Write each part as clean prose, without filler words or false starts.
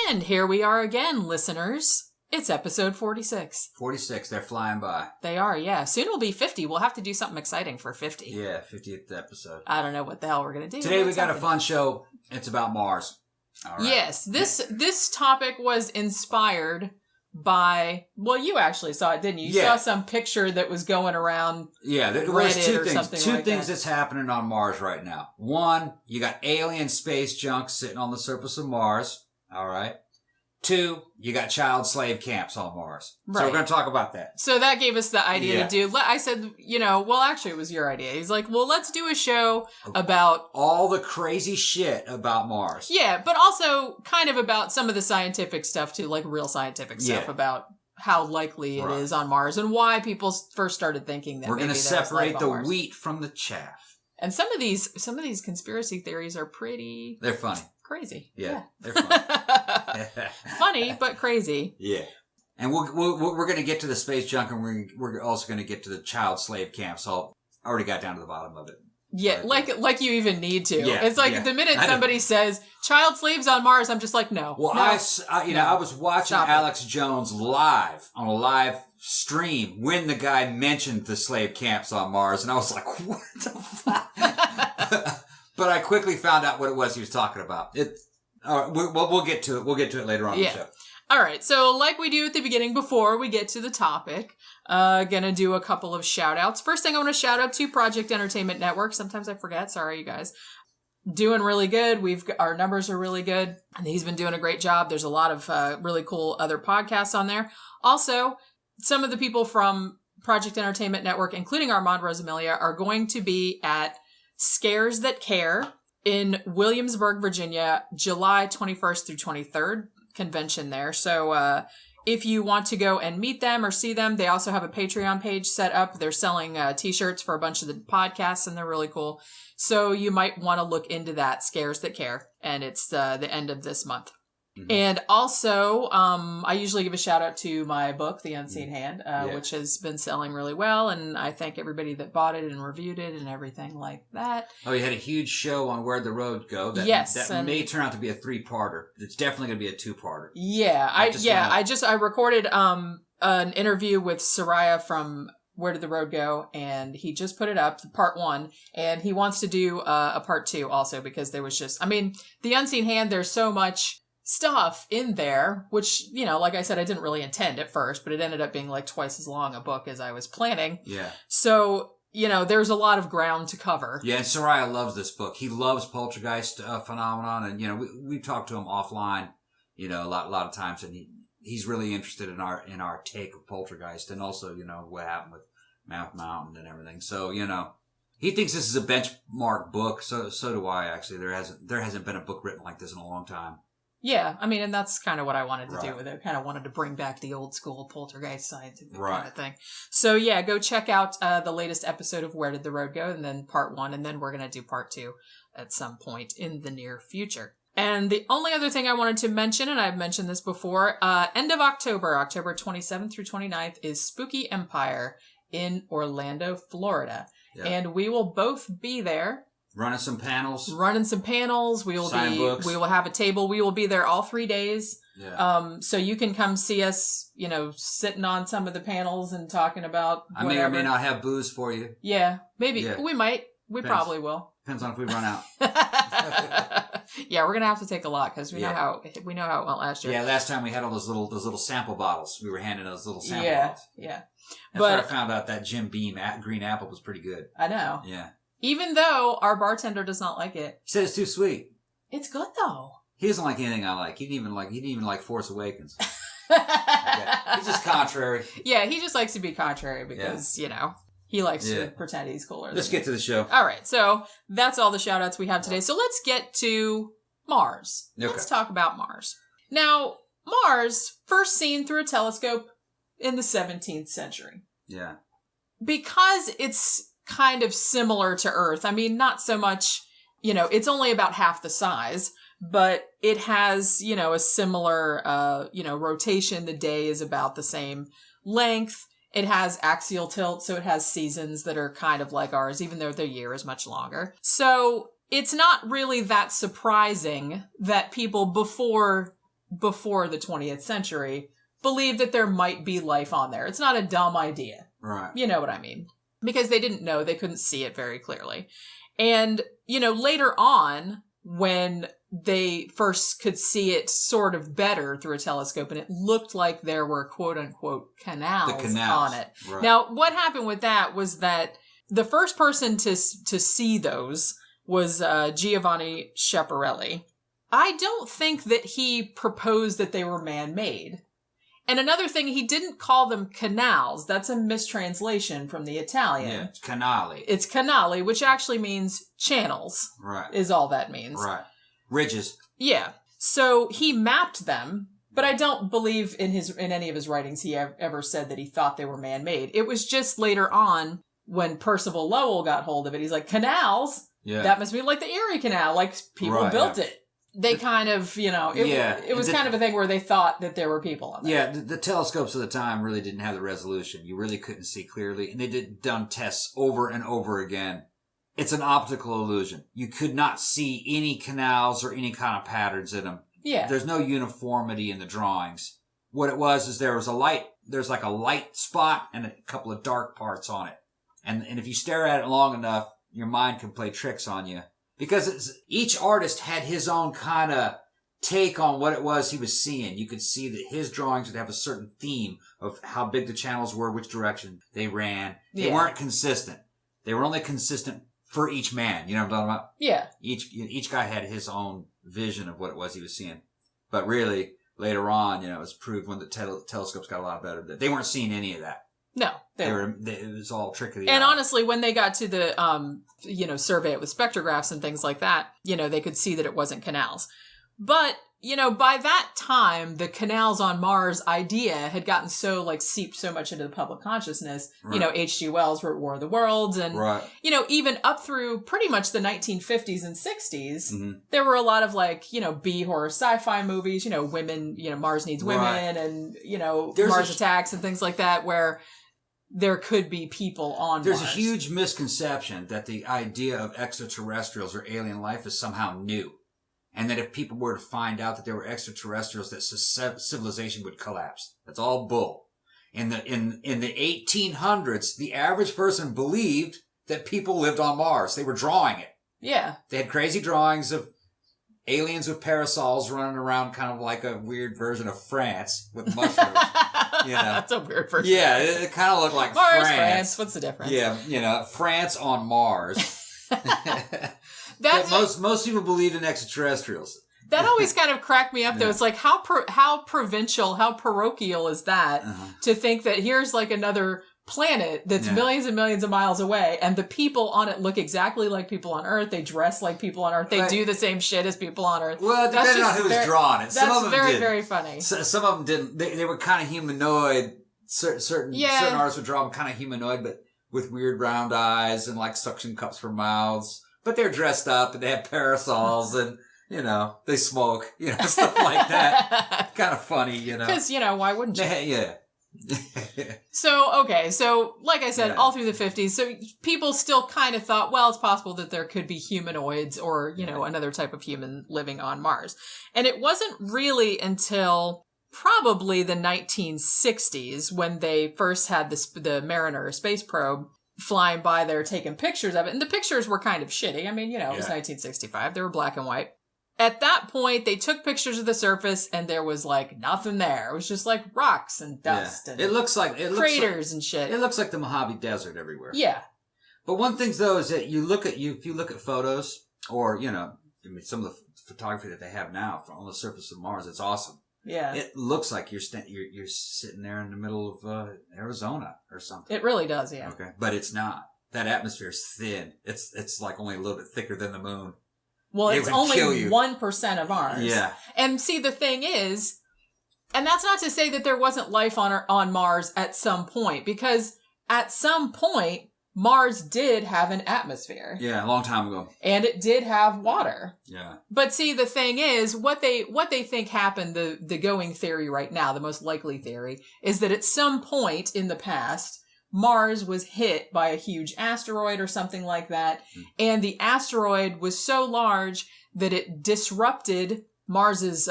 And here we are again, listeners. It's episode 46. 46, they're flying by. They are, yeah. Soon will be 50. We'll have to do something exciting for 50. Yeah, 50th episode. I don't know what the hell we're going to do. Today we got a fun show. It's about Mars. All right. Yes, this topic was inspired by, well, you actually saw it, didn't you? You saw some picture that was going around. Yeah, there was two things. Two things that's happening on Mars right now. One, you got alien space junk sitting on the surface of Mars. All right. Two, you got child slave camps on Mars. Right. So we're going to talk about that. So that gave us the idea to do, I said, well, actually it was your idea. He's like, well, let's do a show about all the crazy shit about Mars. Yeah, but also kind of about some of the scientific stuff too, like real scientific stuff about how likely it is on Mars and why people first started thinking that we're going to separate the wheat from the chaff. And some of these conspiracy theories are pretty... They're funny. Crazy. Yeah. They're funny. Funny, but crazy. Yeah. And we're going to get to the space junk, and we're also going to get to the child slave camp. So I already got down to the bottom of it. Yeah, like you even need to. Yeah, it's like the minute somebody says child slaves on Mars, I'm just like, no. Well, no, I was watching Alex Jones live on a live stream when the guy mentioned the slave camps on Mars, and I was like, what the fuck? But I quickly found out what it was he was talking about. We'll get to it. We'll get to it later on in the show. All right. So like we do at the beginning, before we get to the topic, gonna do a couple of shout outs. First thing I want to shout out to Project Entertainment Network. Sometimes I forget. Sorry, you guys. Doing really good. Our numbers are really good. And he's been doing a great job. There's a lot of really cool other podcasts on there. Also, some of the people from Project Entertainment Network, including Armand Rosamilia, are going to be at Scares That Care in Williamsburg, Virginia, July 21st through 23rd, convention there. So if you want to go and meet them or see them, they also have a Patreon page set up. They're selling t-shirts for a bunch of the podcasts, and they're really cool. So you might want to look into that, Scares That Care, and it's the end of this month. Mm-hmm. And also, I usually give a shout out to my book, The Unseen Hand, which has been selling really well. And I thank everybody that bought it and reviewed it and everything like that. Oh, you had a huge show on Where'd the Road Go? That may turn out to be a 3-parter. It's definitely going to be a 2-parter. Yeah. I recorded, an interview with Soraya from Where Did the Road Go? And he just put it up, part 1, and he wants to do a part 2 also, because there was just, The Unseen Hand, there's so much stuff in there, which, like I said, I didn't really intend at first, but it ended up being like twice as long a book as I was planning. Yeah. So, there's a lot of ground to cover. Yeah, and Soraya loves this book. He loves poltergeist phenomenon, and, we talked to him offline, a lot of times, and he's really interested in our take of poltergeist, and also, what happened with Mouth Mountain and everything. So, he thinks this is a benchmark book. So do I, actually. There hasn't been a book written like this in a long time. Yeah, and that's kind of what I wanted to do with it. Kind of wanted to bring back the old school poltergeist scientific kind of thing. So yeah, go check out the latest episode of Where Did the Road Go? And then part 1, and then we're going to do part 2 at some point in the near future. And the only other thing I wanted to mention, and I've mentioned this before, end of October 27th through 29th, is Spooky Empire in Orlando, Florida. Yep. And we will both be there. Running some panels. We will have a table. We will be there all 3 days. Yeah. So you can come see us, sitting on some of the panels and talking about whatever. I may or may not have booze for you. Yeah, maybe. Yeah. We might. Probably will. Depends on if we run out. Yeah, we're gonna have to take a lot because we know how it went last year. Yeah, last time we had all those little sample bottles. We were handing those little sample bottles. Yeah. That's where I found out that Jim Beam green apple was pretty good. I know. Yeah. Even though our bartender does not like it. He said it's too sweet. It's good though. He doesn't like anything I like. He didn't even like Force Awakens. He's just contrary. Yeah, he just likes to be contrary because, he likes to pretend he's cooler. Let's get to the show. All right, so that's all the shout outs we have today. So let's get to Mars. Okay. Let's talk about Mars. Now, Mars, first seen through a telescope in the 17th century. Yeah. Because it's kind of similar to Earth. Not so much, it's only about half the size, but it has, a similar, rotation. The day is about the same length. It has axial tilt, so it has seasons that are kind of like ours, even though the year is much longer. So it's not really that surprising that people before before the 20th century believed that there might be life on there. It's not a dumb idea. Right. You know what I mean? Because they didn't know. They couldn't see it very clearly. And, later on, when they first could see it sort of better through a telescope, and it looked like there were quote-unquote canals on it. Right. Now, what happened with that was that the first person to see those was Giovanni Schiaparelli. I don't think that he proposed that they were man-made. And another thing, he didn't call them canals. That's a mistranslation from the Italian. Yeah, it's canali. It's canali, which actually means channels. Right. Is all that means. Right. Ridges. Yeah. So he mapped them, but I don't believe in any of his writings he ever said that he thought they were man-made. It was just later on when Percival Lowell got hold of it. He's like, canals? Yeah. That must be like the Erie Canal. Like, people built it. They kind of, it was kind of a thing where they thought that there were people on there. Yeah, the telescopes of the time really didn't have the resolution. You really couldn't see clearly. And they done tests over and over again. It's an optical illusion. You could not see any canals or any kind of patterns in them. Yeah. There's no uniformity in the drawings. What it was is there's like a light spot and a couple of dark parts on it. And if you stare at it long enough, your mind can play tricks on you. Because each artist had his own kind of take on what it was he was seeing. You could see that his drawings would have a certain theme of how big the channels were, which direction they ran. They weren't consistent. They were only consistent for each man. You know what I'm talking about? Yeah. Each guy had his own vision of what it was he was seeing. But really, later on, it was proved when the telescopes got a lot better that they weren't seeing any of that. No, it was all trick of the eye. And honestly, when they got to the, survey it with spectrographs and things like that, they could see that it wasn't canals. But, by that time, the canals on Mars idea had gotten so, seeped so much into the public consciousness. Right. H.G. Wells wrote War of the Worlds. And, even up through pretty much the 1950s and 60s, mm-hmm. there were a lot of, B-horror sci-fi movies, women, Mars Needs Women and, Mars Attacks and things like that, where there could be people on There's Mars. A huge misconception that the idea of extraterrestrials or alien life is somehow new. And that if people were to find out that there were extraterrestrials, that civilization would collapse. That's all bull. In the 1800s, the average person believed that people lived on Mars. They were drawing it. Yeah. They had crazy drawings of aliens with parasols running around kind of like a weird version of France with mushrooms. That's a weird version. Yeah, it kind of looked like Mars, France. What's the difference? Yeah, France on Mars. Most people believed in extraterrestrials. That always kind of cracked me up, though. It's like, how provincial, how parochial is that to think that here's another planet that's millions and millions of miles away, and the people on it look exactly like people on Earth. They dress like people on Earth. They do the same shit as people on Earth. Well, depending on who's drawing it. Some of them very, did. very funny. Some of them didn't. They were kind of humanoid. Certain artists would draw them kind of humanoid, but with weird round eyes and suction cups for mouths. But they're dressed up and they have parasols and, they smoke, stuff like that. Kind of funny, Because, why wouldn't you? Yeah. So, like I said, all through the 50s, so people still kind of thought, well, it's possible that there could be humanoids or, another type of human living on Mars. And it wasn't really until probably the 1960s when they first had the Mariner space probe flying by there taking pictures of it. And the pictures were kind of shitty. I mean, it was 1965. They were black and white. At that point, they took pictures of the surface and there was nothing there. It was just rocks and dust and it looks like craters and shit. It looks like the Mojave Desert everywhere. Yeah. But one thing though is that if you look at photos or, some of the photography that they have now on the surface of Mars, it's awesome. Yeah. It looks like you're sitting there in the middle of Arizona or something. It really does, yeah. Okay. But it's not. That atmosphere is thin. It's only a little bit thicker than the moon. Well, it's only 1% of ours. Yeah. And see, the thing is, and that's not to say that there wasn't life on Mars at some point, because at some point, Mars did have an atmosphere. Yeah, a long time ago. And it did have water. Yeah. But see, the thing is, what they think happened, the going theory right now, the most likely theory, is that at some point in the past, Mars was hit by a huge asteroid or something like that. And the asteroid was so large that it disrupted Mars's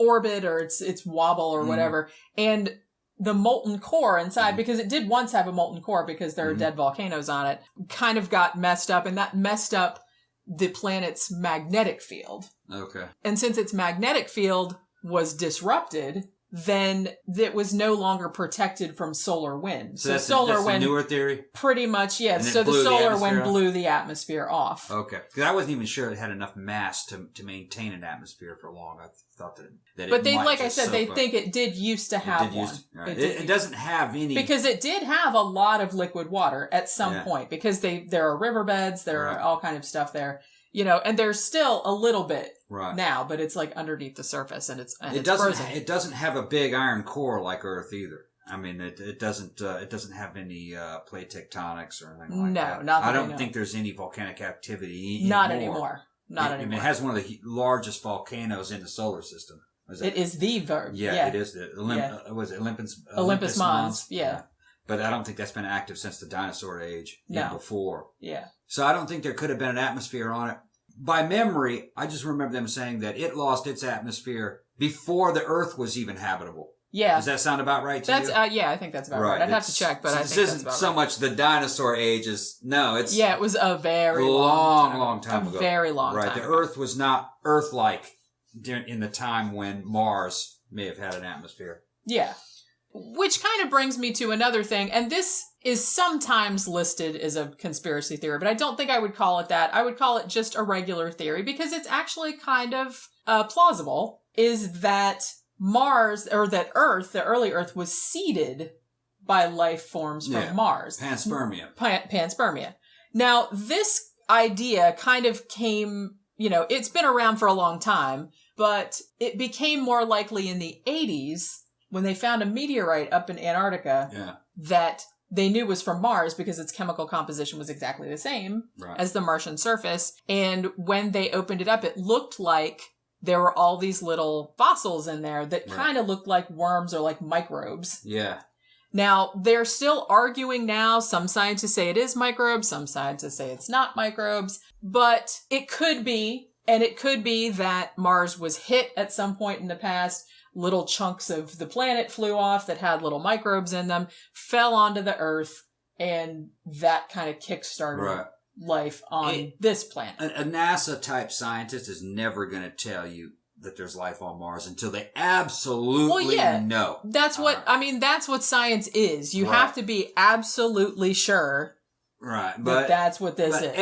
orbit or its wobble or whatever. And the molten core inside, because it did once have a molten core because there are dead volcanoes on it, kind of got messed up, and that messed up the planet's magnetic field. Okay. And since its magnetic field was disrupted, then it was no longer protected from solar wind. So that's the newer theory? Pretty much, yeah. So the solar wind blew the atmosphere off. Okay. Because I wasn't even sure it had enough mass to maintain an atmosphere for long. I thought that but they, like I said, they think it did used to have one. Right. It doesn't have any... Because it did have a lot of liquid water at some point. Because there are riverbeds, there are all kind of stuff there. You know, and there's still a little bit now, but it's like underneath the surface, and it's frozen. It doesn't have a big iron core like Earth either. I mean, it doesn't have any plate tectonics or anything like that. No, I don't think there's any volcanic activity anymore. Not anymore. Not anymore. I mean, it has one of the largest volcanoes in the solar system. It is the verb. Yeah, it is. Was it Olympus Mons? Yeah. But I don't think that's been active since the dinosaur age. No. Before. Yeah. So I don't think there could have been an atmosphere on it. By memory, I just remember them saying that it lost its atmosphere before the Earth was even habitable. Yeah. Does that sound about right to you? Yeah, I think that's about right. I'd have to check, but I think that's about right. This isn't so much the dinosaur ages. No, it's... Yeah, it was a very long time ago. A very long time ago. Right, the Earth was not Earth-like in the time when Mars may have had an atmosphere. Yeah. Which kind of brings me to another thing, and this is sometimes listed as a conspiracy theory, but I don't think I would call it that. I would call it just a regular theory, because it's actually kind of plausible, is that Mars, or that Earth, the early Earth, was seeded by life forms from Mars. Panspermia. Panspermia. Now, this idea kind of came, it's been around for a long time, but it became more likely in the 80s when they found a meteorite up in Antarctica that they knew was from Mars because its chemical composition was exactly the same as the Martian surface. And when they opened it up, it looked like there were all these little fossils in there that kind of looked like worms or like microbes. Yeah. Now, they're still arguing now. Some scientists say it is microbes. Some scientists say it's not microbes. But it could be, and it could be that Mars was hit at some point in the past. Little chunks of the planet flew off that had little microbes in them, fell onto the Earth, and that kind of kickstarted life on this planet. A NASA-type scientist is never going to tell you that there's life on Mars until they absolutely know. That's that's what science is. You have to be absolutely sure that that's what this is.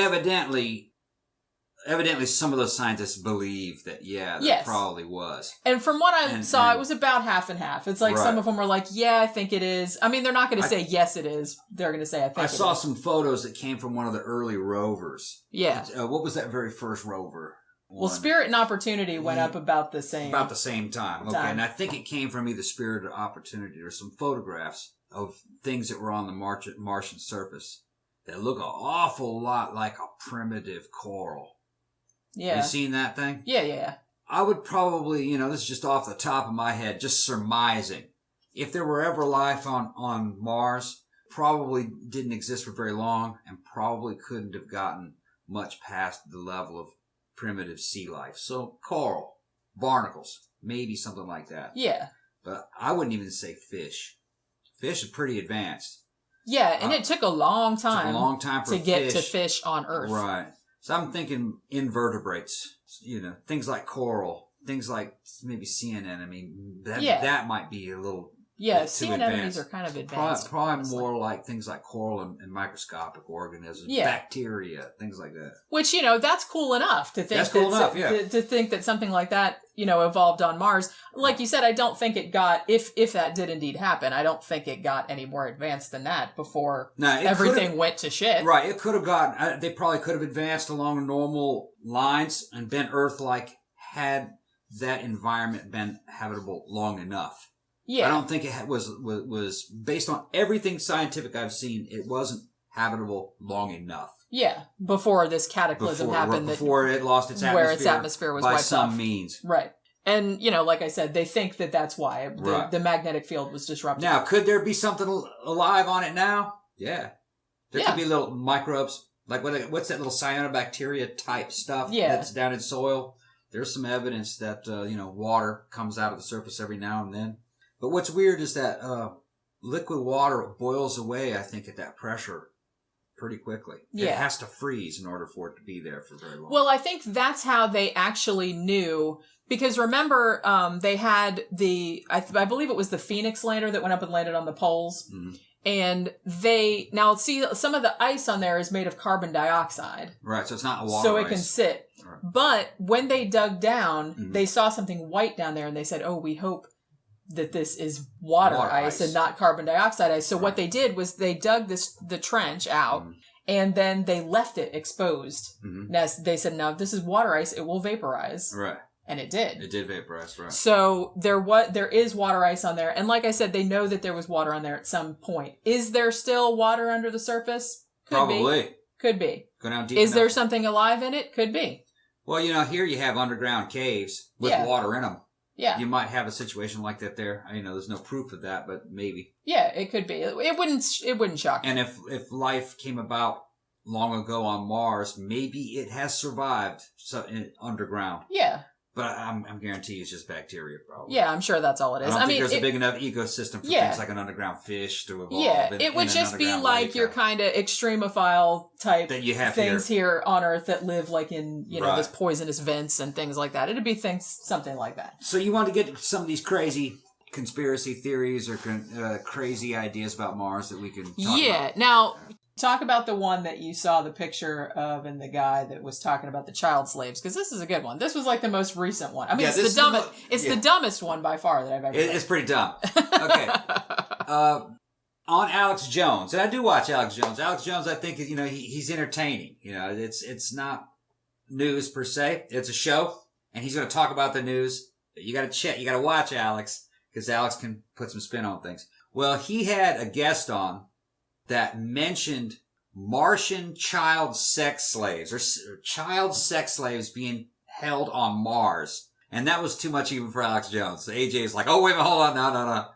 Evidently, some of those scientists believe that, that probably was. And from what I saw, it was about half and half. It's like some of them were like, I think it is. I mean, they're not going to say, yes, it is. They're going to say, I think it is. I saw some photos that came from one of the early rovers. Yeah. What was that very first rover? Well, Spirit and Opportunity went up about the same. About the same time. Okay, and I think it came from either Spirit or Opportunity or some photographs of things that were on the Martian surface that look an awful lot like a primitive coral. Yeah. You seen that thing? Yeah. I would probably, this is just off the top of my head, just surmising. If there were ever life on Mars, probably didn't exist for very long and probably couldn't have gotten much past the level of primitive sea life. So coral, barnacles, maybe something like that. Yeah. But I wouldn't even say fish. Fish is pretty advanced. Yeah, and it took a long time. Took a long time for to get to fish on Earth. Right. So I'm thinking invertebrates, things like coral, things like maybe sea anemone. I mean, that might be a little sea anemones are kind of advanced. Probably more like things like coral and microscopic organisms, bacteria, things like that. Which, that's cool enough to think. That's cool enough, to think that something like that, evolved on Mars. Like you said, I don't think it got, if that did indeed happen, I don't think it got any more advanced than that before everything went to shit. Right, it could have gotten, they probably could have advanced along normal lines and been Earth-like had that environment been habitable long enough. Yeah. I don't think it was based on everything scientific I've seen, it wasn't habitable long enough. Yeah, before this cataclysm happened. Before it lost its atmosphere. Where its atmosphere was wiped off. By some means. Right. And, like I said, they think that that's why the magnetic field was disrupted. Now, could there be something alive on it now? Yeah. There could be little microbes. Like, what's that little cyanobacteria type stuff that's down in soil? there's some evidence that, water comes out of the surface every now and then. But what's weird is that liquid water boils away, I think, at that pressure pretty quickly. Yeah. It has to freeze in order for it to be there for very long. Well, I think that's how they actually knew, because remember, they had I believe it was the Phoenix lander that went up and landed on the poles. Mm-hmm. And some of the ice on there is made of carbon dioxide. Right, so it's not a water so it ice. Can sit. Right. But when they dug down, mm-hmm. they saw something white down there and they said, oh, we hope that this is water ice and not carbon dioxide ice. So what they did was they dug the trench out, mm-hmm. and then they left it exposed. Mm-hmm. Now they said, no, if this is water ice, it will vaporize. Right. And it did. It did vaporize, right. So there is water ice on there. And like I said, they know that there was water on there at some point. Is there still water under the surface? Probably. Could be. Go down deep Is enough. there something alive in it? Could be. Well, here you have underground caves with water in them. Yeah. You might have a situation like that there. There's no proof of that, but maybe. Yeah, it could be. It wouldn't shock me. And if life came about long ago on Mars, maybe it has survived underground. Yeah. But I'm guarantee it's just bacteria, probably. Yeah, I'm sure that's all it is. I don't think there's a big enough ecosystem for things like an underground fish to evolve. Yeah, it would just be like your kind of extremophile type that you have things here on Earth that live like in, this poisonous vents and things like that. It'd be something like that. So you want to get some of these crazy conspiracy theories or crazy ideas about Mars that we can talk about? Yeah, now... Talk about the one that you saw the picture of and the guy that was talking about the child slaves, because this is a good one. This was like the most recent one. I mean, it's the dumbest. It's the dumbest one by far that I've ever seen. It's pretty dumb. Okay. On Alex Jones, and I do watch Alex Jones. Alex Jones, I think, he's entertaining. It's not news per se. It's a show, and he's going to talk about the news. You got to check. You got to watch Alex, because Alex can put some spin on things. Well, he had a guest on that mentioned Martian child sex slaves or child sex slaves being held on Mars. And that was too much even for Alex Jones. So AJ is like, oh, wait a minute, hold on, no.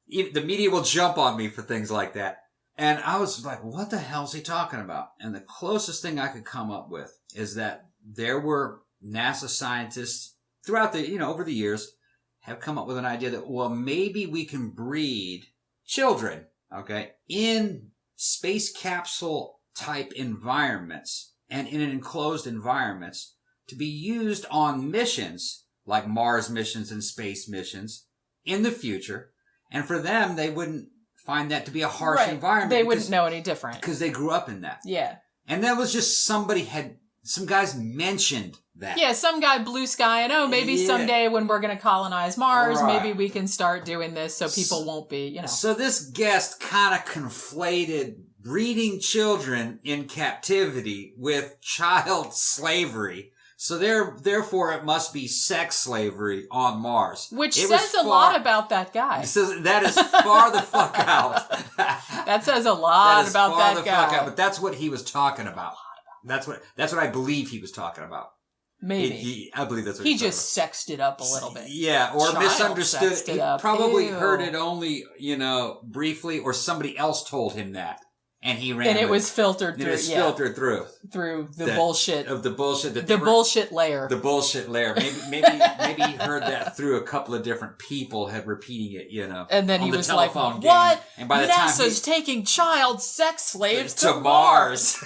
The media will jump on me for things like that. And I was like, what the hell is he talking about? And the closest thing I could come up with is that there were NASA scientists throughout over the years have come up with an idea that, well, maybe we can breed children, okay, in space capsule type environments and in enclosed environments to be used on missions like Mars missions and space missions in the future. And for them, they wouldn't find that to be a harsh environment. They wouldn't know any different. Because they grew up in that. Yeah. And that was just some guys mentioned that. Yeah, some guy blue sky and maybe someday when we're going to colonize Mars, maybe we can start doing this so people won't be, So this guest kind of conflated breeding children in captivity with child slavery. So therefore it must be sex slavery on Mars. Which says a lot about that guy. That is far the fuck out. That says a lot about that guy. But that's what he was talking about. That's what I believe he was talking about. Maybe. I believe that's what he just sexed it up a little bit. Yeah, or misunderstood. He probably Ew. heard it only, briefly, or somebody else told him that. And he ran. And it was filtered through. It was filtered through. Through the bullshit. Of the bullshit. Bullshit layer. The bullshit layer. Maybe he heard that through a couple of different people had repeating it, And then he was like, game. what? And by the NASA's taking child sex slaves to Mars.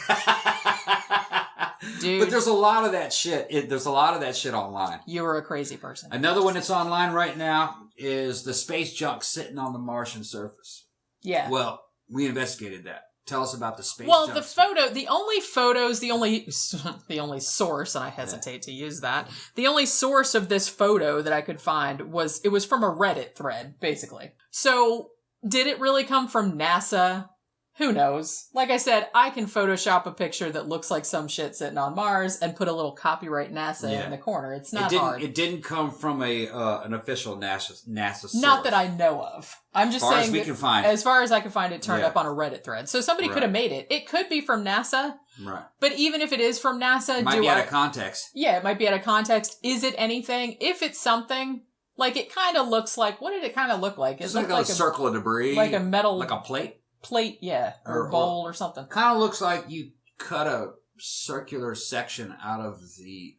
Dude. But there's a lot of that shit. There's a lot of that shit online. You were a crazy person. Another one that's online right now is the space junk sitting on the Martian surface. Yeah. Well, we investigated that. Tell us about the space junk. Well, the only source, and I hesitate to use that, the only source of this photo that I could find was from a Reddit thread, basically. So, did it really come from NASA? Who knows? Like I said, I can Photoshop a picture that looks like some shit sitting on Mars and put a little copyright NASA in the corner. It's not hard. It didn't come from an official NASA source. Not that I know of. I'm just saying as far as I can find it turned up on a Reddit thread. So somebody could have made it. It could be from NASA. Right. But even if it is from NASA... It might be out of context. Yeah, it might be out of context. Is it anything? If it's something... Like, it kind of looks like... What did it kind of look like? It looked like a circle of debris. Like a metal... Like a plate? Plate, yeah. Or bowl or something. Kind of looks like you cut a circular section out of the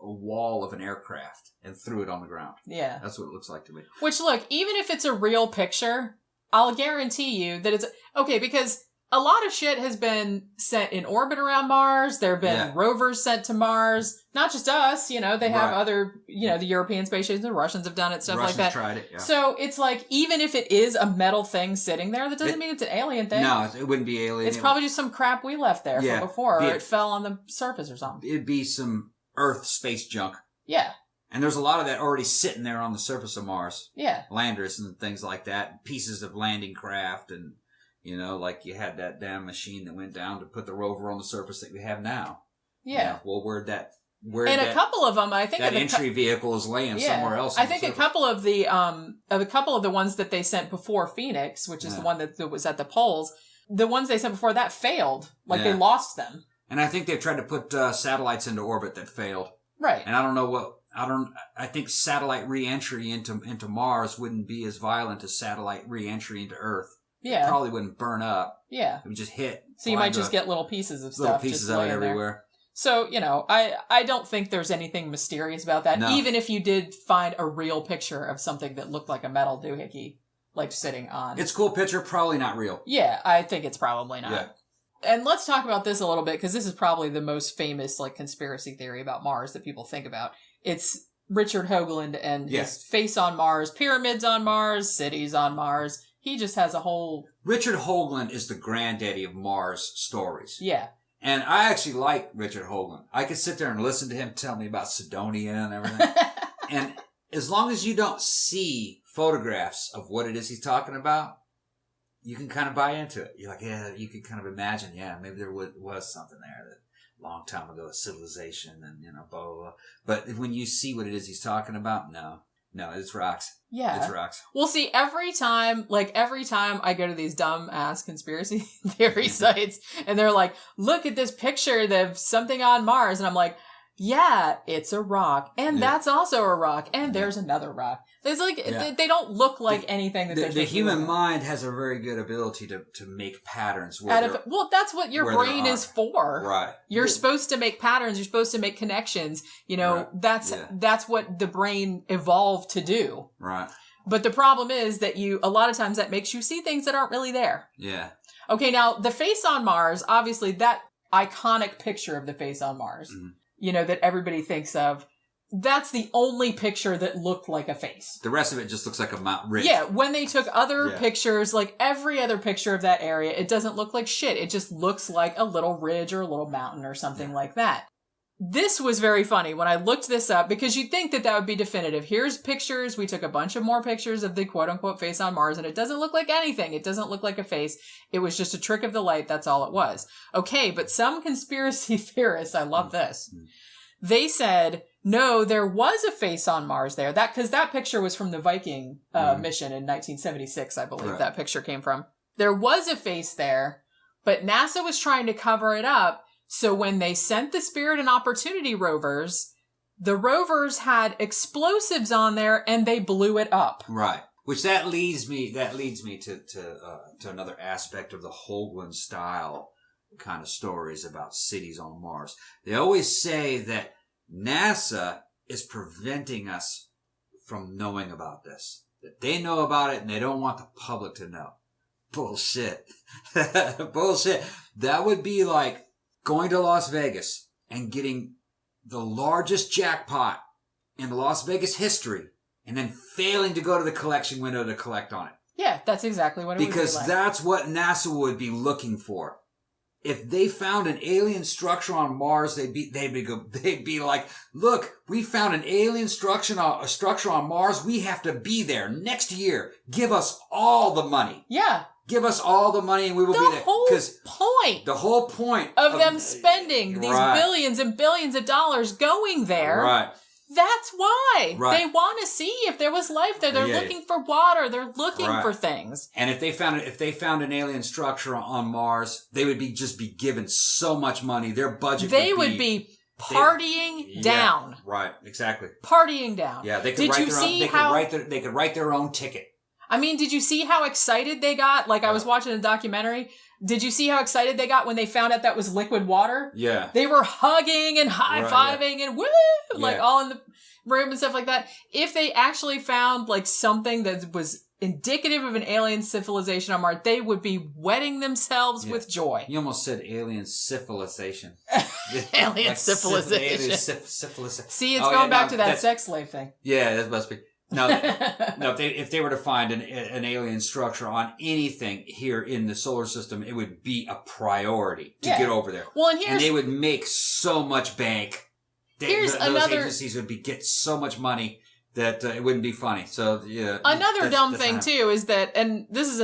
wall of an aircraft and threw it on the ground. Yeah. That's what it looks like to me. Which, look, even if it's a real picture, I'll guarantee you that it's... Okay, because a lot of shit has been sent in orbit around Mars. There have been rovers sent to Mars. Not just us, they have other, the European space stations, the Russians have done it, stuff like that. Tried it, yeah. So it's like, even if it is a metal thing sitting there, that doesn't mean it's an alien thing. No, it wouldn't be alien. It's probably just some crap we left there from before, or it fell on the surface or something. It'd be some Earth space junk. Yeah. And there's a lot of that already sitting there on the surface of Mars. Yeah. Landers and things like that. Pieces of landing craft and, like you had that damn machine that went down to put the rover on the surface that we have now. Yeah. Well, a couple of them, I think that entry vehicle is laying somewhere else. I think a couple of the ones that they sent before Phoenix, which is the one that was at the poles, the ones they sent before that failed. They lost them. And I think they've tried to put satellites into orbit that failed. Right. And I don't know I think satellite re-entry into Mars wouldn't be as violent as satellite re-entry into Earth. Yeah. It probably wouldn't burn up. Yeah. It would just hit. So you might just get little pieces of stuff. Little pieces of it everywhere. There. So, I don't think there's anything mysterious about that. No. Even if you did find a real picture of something that looked like a metal doohickey, sitting on. It's a cool picture, probably not real. Yeah, I think it's probably not. Yeah. And let's talk about this a little bit, because this is probably the most famous, conspiracy theory about Mars that people think about. It's Richard Hoagland and his face on Mars, pyramids on Mars, cities on Mars. He just has a whole... Richard Hoagland is the granddaddy of Mars stories. Yeah. And I actually like Richard Hoagland. I could sit there and listen to him tell me about Cydonia and everything. And as long as you don't see photographs of what it is he's talking about, you can kind of buy into it. You're like, yeah, you can kind of imagine, maybe there was something there that long time ago, civilization and, blah, blah, blah. But when you see what it is he's talking about, no, it's rocks. Yeah. It's rocks. Well, see, every time I go to these dumb ass conspiracy theory sites and they're like, look at this picture of something on Mars. And I'm like, yeah, it's a rock. And that's also a rock. And there's another rock. There's they don't look like anything that the human mind has a very good ability to make patterns. Well, that's what your brain is for. Right. You're supposed to make patterns. You're supposed to make connections. That's what the brain evolved to do. Right. But the problem is that a lot of times that makes you see things that aren't really there. Yeah. Okay, now the face on Mars, obviously that iconic picture of the face on Mars, that everybody thinks of, that's the only picture that looked like a face. The rest of it just looks like a mountain ridge. Yeah, when they took other pictures, every other picture of that area, it doesn't look like shit. It just looks like a little ridge or a little mountain or something like that. This was very funny when I looked this up, because you'd think that would be definitive. Here's pictures. We took a bunch of more pictures of the quote-unquote face on Mars, and it doesn't look like anything. It doesn't look like a face. It was just a trick of the light. That's all it was. Okay, but some conspiracy theorists, I love this. They said, no, there was a face on Mars there. Because that picture was from the Viking mission in 1976, I believe that picture came from. There was a face there, but NASA was trying to cover it up. So when they sent the Spirit and Opportunity rovers, the rovers had explosives on there and they blew it up. Right. Which that leads me to another aspect of the Hoagland style kind of stories about cities on Mars. They always say that NASA is preventing us from knowing about this. That they know about it and they don't want the public to know. Bullshit. Bullshit. That would be like going to Las Vegas and getting the largest jackpot in Las Vegas history and then failing to go to the collection window to collect on it. Yeah, that's exactly what it would be like. Because that's what NASA would be looking for. If they found an alien structure on Mars, they'd be like, look, we found an alien structure on Mars. We have to be there next year. Give us all the money. Yeah. Give us all the money and we will be there. The whole point of them spending these billions and billions of dollars going there. Right. That's why. Right. They want to see if there was life there. They're looking for water. They're looking for things. And if they found an alien structure on Mars, they would be given so much money. Their budget would be partying down. Right, exactly. Partying down. Yeah, they could write their own ticket. I mean, did you see how excited they got? Like, I was watching a documentary. Did you see how excited they got when they found out that was liquid water? Yeah. They were hugging and high-fiving and woo! Like, all in the room and stuff like that. If they actually found, like, something that was indicative of an alien civilization on Mars, they would be wetting themselves with joy. You almost said alien syphilization. Alien like civilization. Syphilis. See, it's going back to that sex slave thing. Yeah, that must be. No, if they were to find an alien structure on anything here in the solar system, it would be a priority to get over there. Well, and they would make so much bank. Those agencies would get so much money that it wouldn't be funny. So yeah. Another dumb thing too is that, and this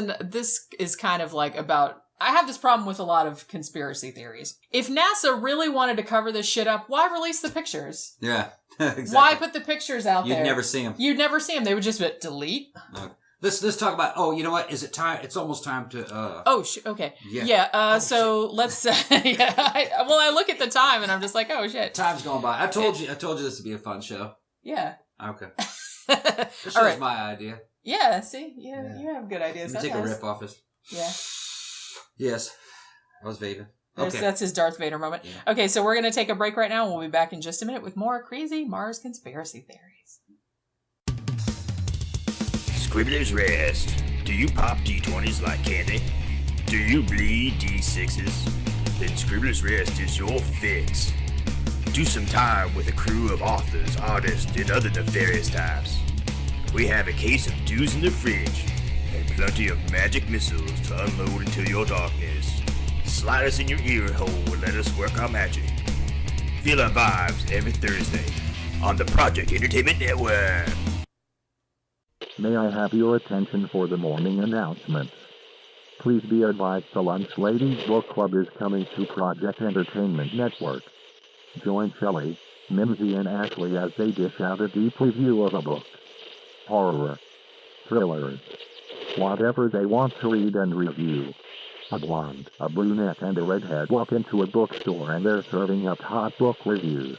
is kind of like about. I have this problem with a lot of conspiracy theories. If NASA really wanted to cover this shit up, why release the pictures? Yeah, exactly. Why put the pictures out there? You'd never see them. You'd never see them. They would just delete. Okay. Let's talk about. Oh, you know what? Is it time? It's almost time to. Okay. Yeah. Let's. I look at the time and I'm just like, oh shit. Time's going by. I told you this would be a fun show. Yeah. Okay. This show's my idea. Yeah. See, you have good ideas. Let me take a rip off this. Yeah. Yes. I was vaping. Okay. That's his Darth Vader moment. Yeah. Okay, so we're going to take a break right now. We'll be back in just a minute with more crazy Mars conspiracy theories. Scribbler's Rest. Do you pop D20s like candy? Do you bleed D6s? Then Scribbler's Rest is your fix. Do some time with a crew of authors, artists, and other nefarious types. We have a case of dews in the fridge, and plenty of magic missiles to unload into your darkness. Slide us in your ear hole and let us work our magic. Feel our vibes every Thursday on the Project Entertainment Network. May I have your attention for the morning announcements? Please be advised the Lunch Ladies Book Club is coming to Project Entertainment Network. Join Shelley, Mimsy, and Ashley as they dish out a deep review of a book. Horror. Thrillers. Whatever they want to read and review. A blonde, a brunette, and a redhead walk into a bookstore and they're serving up hot book reviews.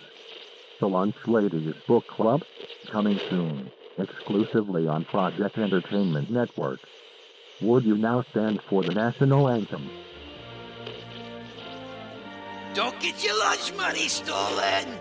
The Lunch Ladies Book Club? Coming soon, exclusively on Project Entertainment Network. Would you now stand for the national anthem? Don't get your lunch money stolen!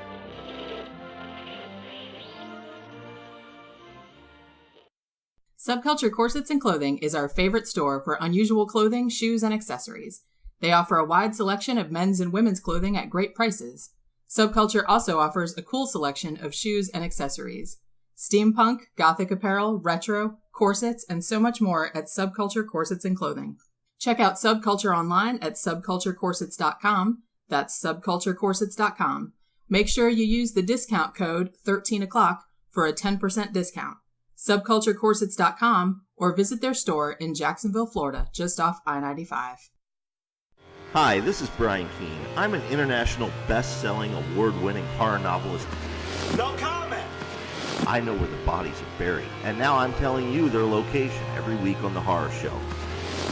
Subculture Corsets and Clothing is our favorite store for unusual clothing, shoes, and accessories. They offer a wide selection of men's and women's clothing at great prices. Subculture also offers a cool selection of shoes and accessories. Steampunk, gothic apparel, retro, corsets, and so much more at Subculture Corsets and Clothing. Check out Subculture online at subculturecorsets.com. That's subculturecorsets.com. Make sure you use the discount code 13o'clock for a 10% discount. Subculturecorsets.com or visit their store in Jacksonville, Florida, just off I-95. Hi, this is Brian Keene. I'm an international best-selling, award-winning horror novelist. No comment! I know where the bodies are buried, and now I'm telling you their location every week on the Horror Show.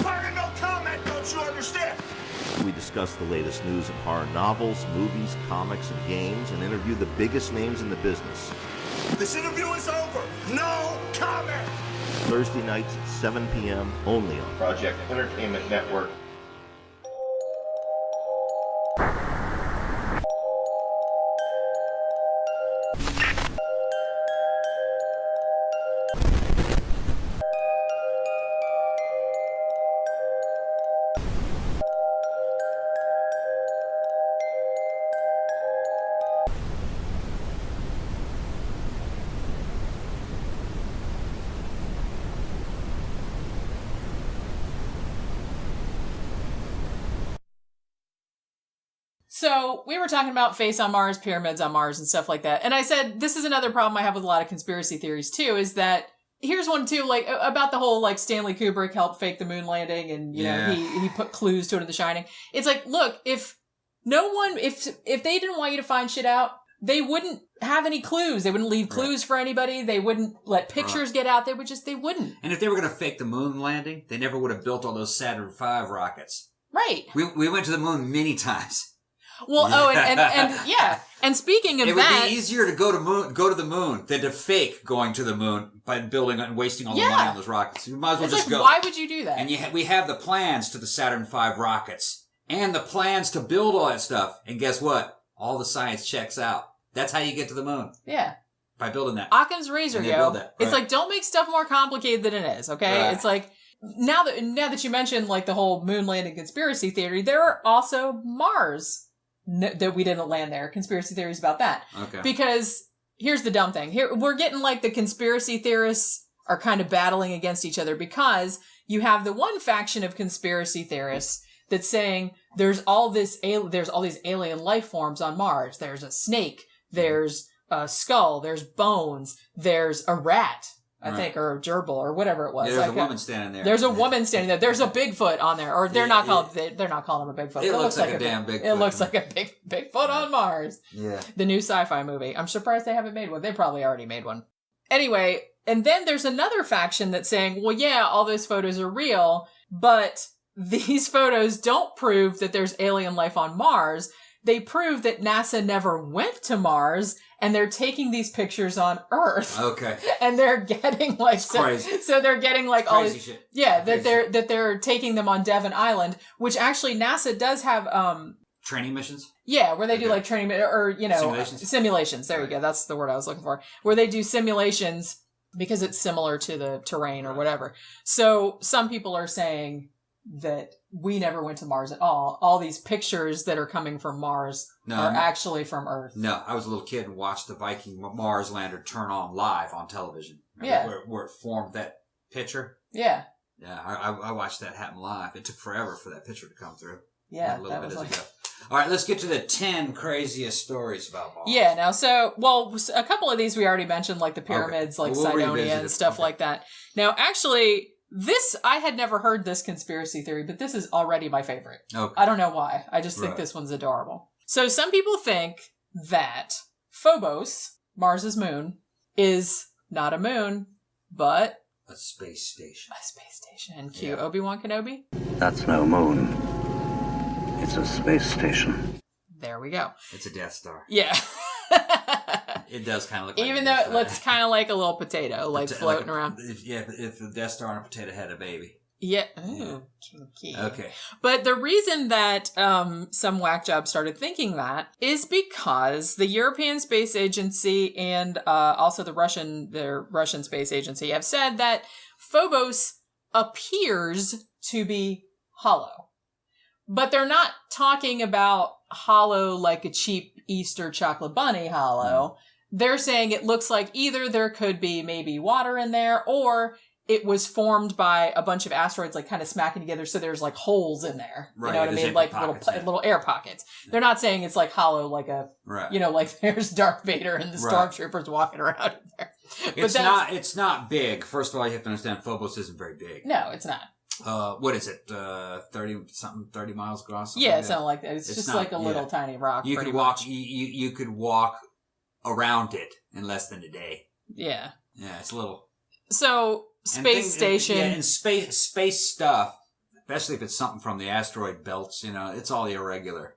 Pardon, no comment, don't you understand? We discuss the latest news in horror novels, movies, comics, and games, and interview the biggest names in the business. This interview is over. No comment! Thursday nights at 7 p.m. only on Project Entertainment Network. So we were talking about face on Mars, pyramids on Mars, and stuff like that. And I said, this is another problem I have with a lot of conspiracy theories too, is that here's one too, like about the whole like Stanley Kubrick helped fake the moon landing and, you know, he put clues to it in The Shining. It's like, look, if they didn't want you to find shit out, they wouldn't have any clues. They wouldn't leave clues for anybody. They wouldn't let pictures get out. They wouldn't. And if they were going to fake the moon landing, they never would have built all those Saturn V rockets. Right. We went to the moon many times. Well, and yeah. And speaking of it would that, be easier to go to the moon than to fake going to the moon by building and wasting all the money on those rockets. You might as well it's just like, go. why would you do that? And we have the plans to the Saturn V rockets and the plans to build all that stuff. And guess what? All the science checks out. That's how you get to the moon. Yeah. By building that. Occam's razor, yo. Right. It's like, don't make stuff more complicated than it is, okay? Right. It's like, now that you mentioned like the whole moon landing conspiracy theory, there are also Mars that we didn't land there. Conspiracy theories about that. Okay. Because here's the dumb thing. Here we're getting like the conspiracy theorists are kind of battling against each other because you have the one faction of conspiracy theorists that's saying there's all these alien life forms on Mars. There's a snake, there's a skull, there's bones, there's a rat, I think, or a gerbil, or whatever it was. Yeah, there's a woman standing there. There's a woman standing there. There's a Bigfoot on there, or they're not calling him a Bigfoot. It looks like a damn Bigfoot. It looks like a Bigfoot on Mars. Yeah. The new sci-fi movie. I'm surprised they haven't made one. They probably already made one. Anyway, and then there's another faction that's saying, well, yeah, all those photos are real, but these photos don't prove that there's alien life on Mars. They prove that NASA never went to Mars, and they're taking these pictures on Earth. Okay. And they're getting like crazy. So they're getting like all crazy these, shit. yeah, Crazy. that they're taking them on Devon Island, which actually NASA does have training missions? Yeah, where they do like training or simulations. There you Right. go. That's the word I was looking for. Where they do simulations because it's similar to the terrain or whatever. So some people are saying that we never went to Mars at all. All these pictures that are coming from Mars are actually from Earth. No, I was a little kid and watched the Viking Mars lander turn on live on television. Yeah. Where it formed that picture. Yeah. Yeah, I watched that happen live. It took forever for that picture to come through. Yeah, a little that bit was as like... it go. All right, let's get to the 10 craziest stories about Mars. Yeah, now, a couple of these we already mentioned, like the pyramids, like we'll Cydonia and stuff like that. Now, actually, I had never heard this conspiracy theory, but this is already my favorite. Okay. I don't know why. I just think this one's adorable. So some people think that Phobos, Mars's moon, is not a moon, but a space station. A space station. Cue Obi-Wan Kenobi. That's no moon. It's a space station. There we go. It's a Death Star. Yeah. It does kind of look like even though it looks kind of like a little potato, like floating around. If the Death Star and a potato had a baby. Yeah. Ooh, kinky. Okay. But the reason that some whack jobs started thinking that is because the European Space Agency and also the Russian Space Agency have said that Phobos appears to be hollow. But they're not talking about hollow like a cheap Easter chocolate bunny hollow. They're saying it looks like either there could be maybe water in there, or it was formed by a bunch of asteroids like kind of smacking together, so there's like holes in there. Right, you know what I mean? Like little air pockets. They're not saying it's like hollow like a, like there's Darth Vader and the stormtroopers walking around in there. It's not big. First of all, you have to understand Phobos isn't very big. No, it's not. What is it? 30 miles across? Yeah, it's not like that. It's just like a little tiny rock. You could walk. You could walk around it in less than a day. Yeah. Yeah, it's a little. So space station. And space stuff, especially if it's something from the asteroid belts. It's all irregular.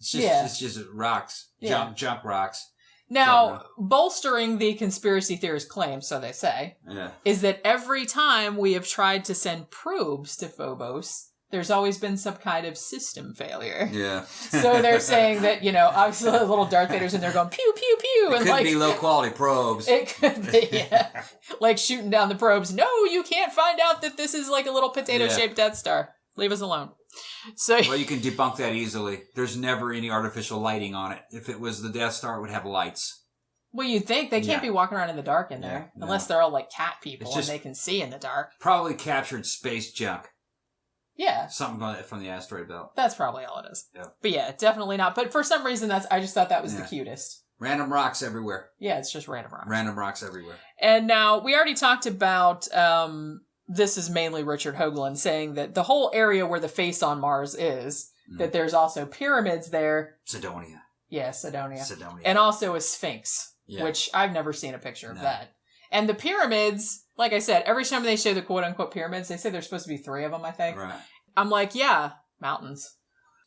It's just rocks, junk rocks. Now, bolstering the conspiracy theorist claim, so they say, is that every time we have tried to send probes to Phobos, there's always been some kind of system failure. Yeah. So they're saying that, obviously the little Darth Vaders in there going, pew, pew, pew. It could be low-quality probes. It could be, yeah. Like shooting down the probes. No, you can't find out that this is like a little potato-shaped Death Star. Leave us alone. Well, you can debunk that easily. There's never any artificial lighting on it. If it was the Death Star, it would have lights. Well, you'd think they can't be walking around in the dark in there, unless they're all like cat people and they can see in the dark. Probably captured space junk. Yeah. Something from the asteroid belt. That's probably all it is. Yeah. But yeah, definitely not. But for some reason, I just thought that was the cutest. Random rocks everywhere. Yeah, it's just random rocks. Random rocks everywhere. And now, we already talked about... this is mainly Richard Hoagland saying that the whole area where the face on Mars is, that there's also pyramids there. Cydonia. Yeah, Cydonia. Cydonia. And also a sphinx, which I've never seen a picture of that. And the pyramids, like I said, every time they show the quote-unquote pyramids, they say there's supposed to be 3 of them, I think. Right. I'm like, yeah, mountains.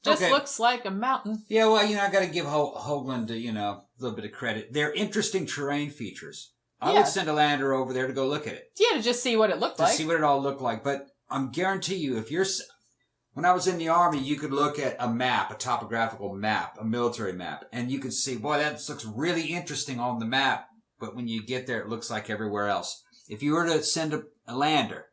Just looks like a mountain. Yeah, well, I got to give Hoagland, a little bit of credit. They're interesting terrain features. I would send a lander over there to go look at it. Yeah, to just see what it looked like. To see what it all looked like. But I'm guarantee you, when I was in the Army, you could look at a map, a topographical map, a military map, and you could see, boy, that looks really interesting on the map. But when you get there, it looks like everywhere else. If you were to send a lander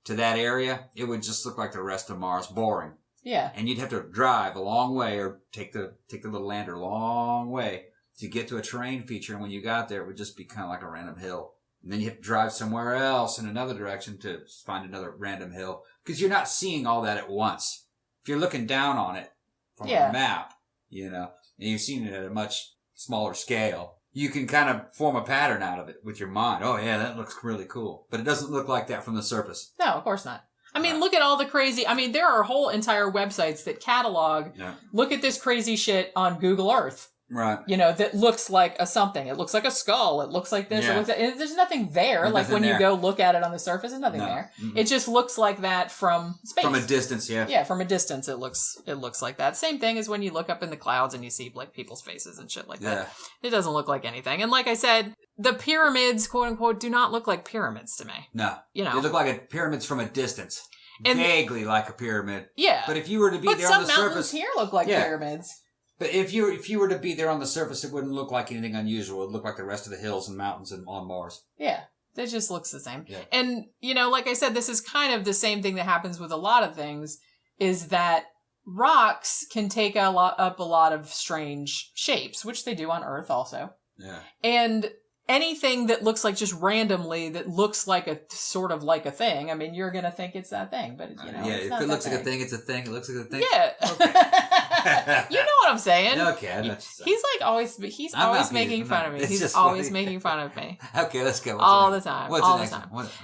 to that area, it would just look like the rest of Mars, boring. Yeah. And you'd have to drive a long way or take the little lander a long way to get to a terrain feature. And when you got there, it would just be kind of like a random hill. And then you have to drive somewhere else in another direction to find another random hill. Because you're not seeing all that at once. If you're looking down on it from a map, and you've seen it at a much smaller scale, you can kind of form a pattern out of it with your mind. Oh, yeah, that looks really cool. But it doesn't look like that from the surface. No, of course not. I mean, look at all the crazy... I mean, there are whole entire websites that catalog... Yeah. Look at this crazy shit on Google Earth. Right. That looks like a something. It looks like a skull. It looks like this. Yeah. It looks like, there's nothing there. There's like nothing when there. You go look at it on the surface, there's nothing there. Mm-hmm. It just looks like that from space. From a distance, yeah. Yeah, from a distance, it looks like that. Same thing as when you look up in the clouds and you see like people's faces and shit like that. It doesn't look like anything. And like I said, the pyramids, quote unquote, do not look like pyramids to me. No. They look like pyramids from a distance. And vaguely like a pyramid. Yeah. But if you were to be there on the surface... But some mountains here look like pyramids. But if you were to be there on the surface, it wouldn't look like anything unusual. It would look like the rest of the hills and mountains on Mars. Yeah. It just looks the same. Yeah. And, like I said, this is kind of the same thing that happens with a lot of things, is that rocks can take up a lot of strange shapes, which they do on Earth also. Yeah. And anything that looks like just randomly that looks like a sort of like a thing, I mean, you're going to think it's that thing, but it's if it looks like a thing, it's a thing. It looks like a thing. Yeah. Okay. You know what I'm saying. Okay, I know what you're saying. He's always making fun of me. He's always making fun of me. Okay, let's go. All the time.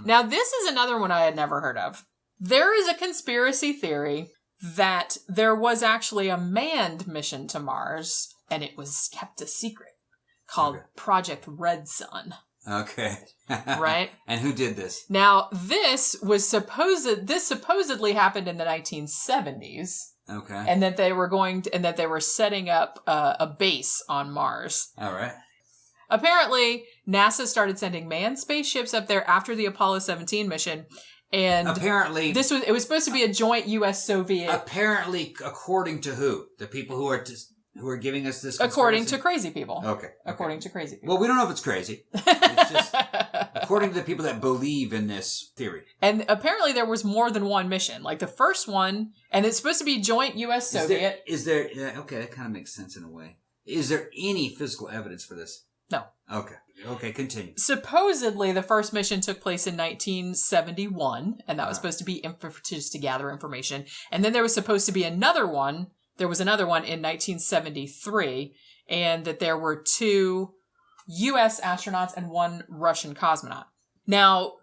Now, this is another one I had never heard of. There is a conspiracy theory that there was actually a manned mission to Mars, and it was kept a secret, called Project Red Sun. Okay. Right? And who did this? Now, this supposedly happened in the 1970s. Okay. And that they were setting up a base on Mars. All right. Apparently, NASA started sending manned spaceships up there after the Apollo 17 mission. And apparently, it was supposed to be a joint U.S.-Soviet. Apparently, according to who? The people who are giving us this conspiracy? According to crazy people. Okay. According to crazy people. Well, we don't know if it's crazy. It's just according to the people that believe in this theory. And apparently there was more than one mission. Like the first one, and it's supposed to be joint U.S.-Soviet. Is there okay, that kind of makes sense in a way. Is there any physical evidence for this? No. Okay, continue. Supposedly, the first mission took place in 1971, and that was supposed to be just to gather information. And then there was supposed to be another one. There was another one in 1973, and that there were 2 U.S. astronauts and 1 Russian cosmonaut. Now,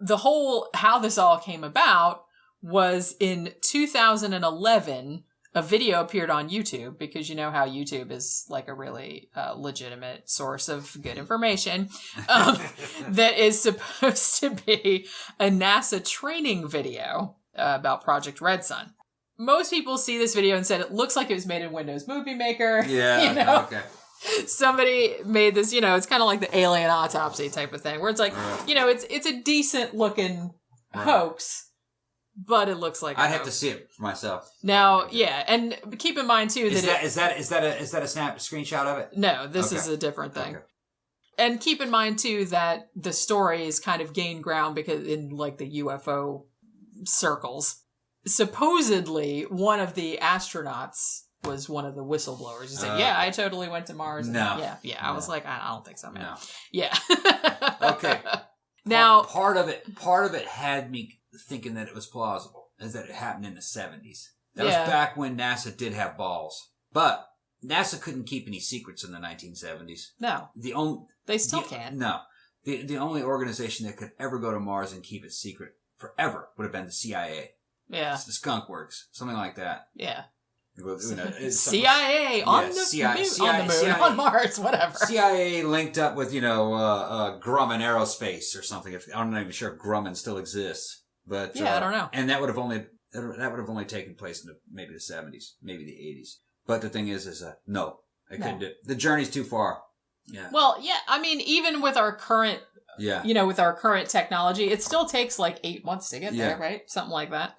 how this all came about was in 2011, a video appeared on YouTube, because you know how YouTube is like a really legitimate source of good information, that is supposed to be a NASA training video about Project Red Sun. Most people see this video and said it looks like it was made in Windows Movie Maker. Yeah, okay. Somebody made this, it's kind of like the alien autopsy type of thing, where it's like, it's a decent looking hoax, but it looks like I'd have to see it for myself. Now, yeah, and keep in mind too that is that a screenshot of it? No, this is a different thing. Okay. And keep in mind too that the story is kind of gained ground because in like the UFO circles. Supposedly, one of the astronauts was one of the whistleblowers. He said, "Yeah, I totally went to Mars." No, yeah. I was like, I don't think so, man. No. Yeah. Okay. Now, part of it had me thinking that it was plausible, is that it happened in the 70s. That was back when NASA did have balls, but NASA couldn't keep any secrets in the 1970s. No, they still can't. No, the only organization that could ever go to Mars and keep it secret forever would have been the CIA. Yeah. It's the Skunk Works. Something like that. Yeah. CIA on the moon, on Mars, whatever. CIA linked up with, Grumman Aerospace or something. I'm not even sure if Grumman still exists. But I don't know. And that would have only that would have only taken place in maybe the 70s, maybe the 80s. But the thing is no, I couldn't do it. The journey's too far. Yeah. Well, yeah, I mean, even with our current, with our current technology, it still takes like 8 months to get there, right? Something like that.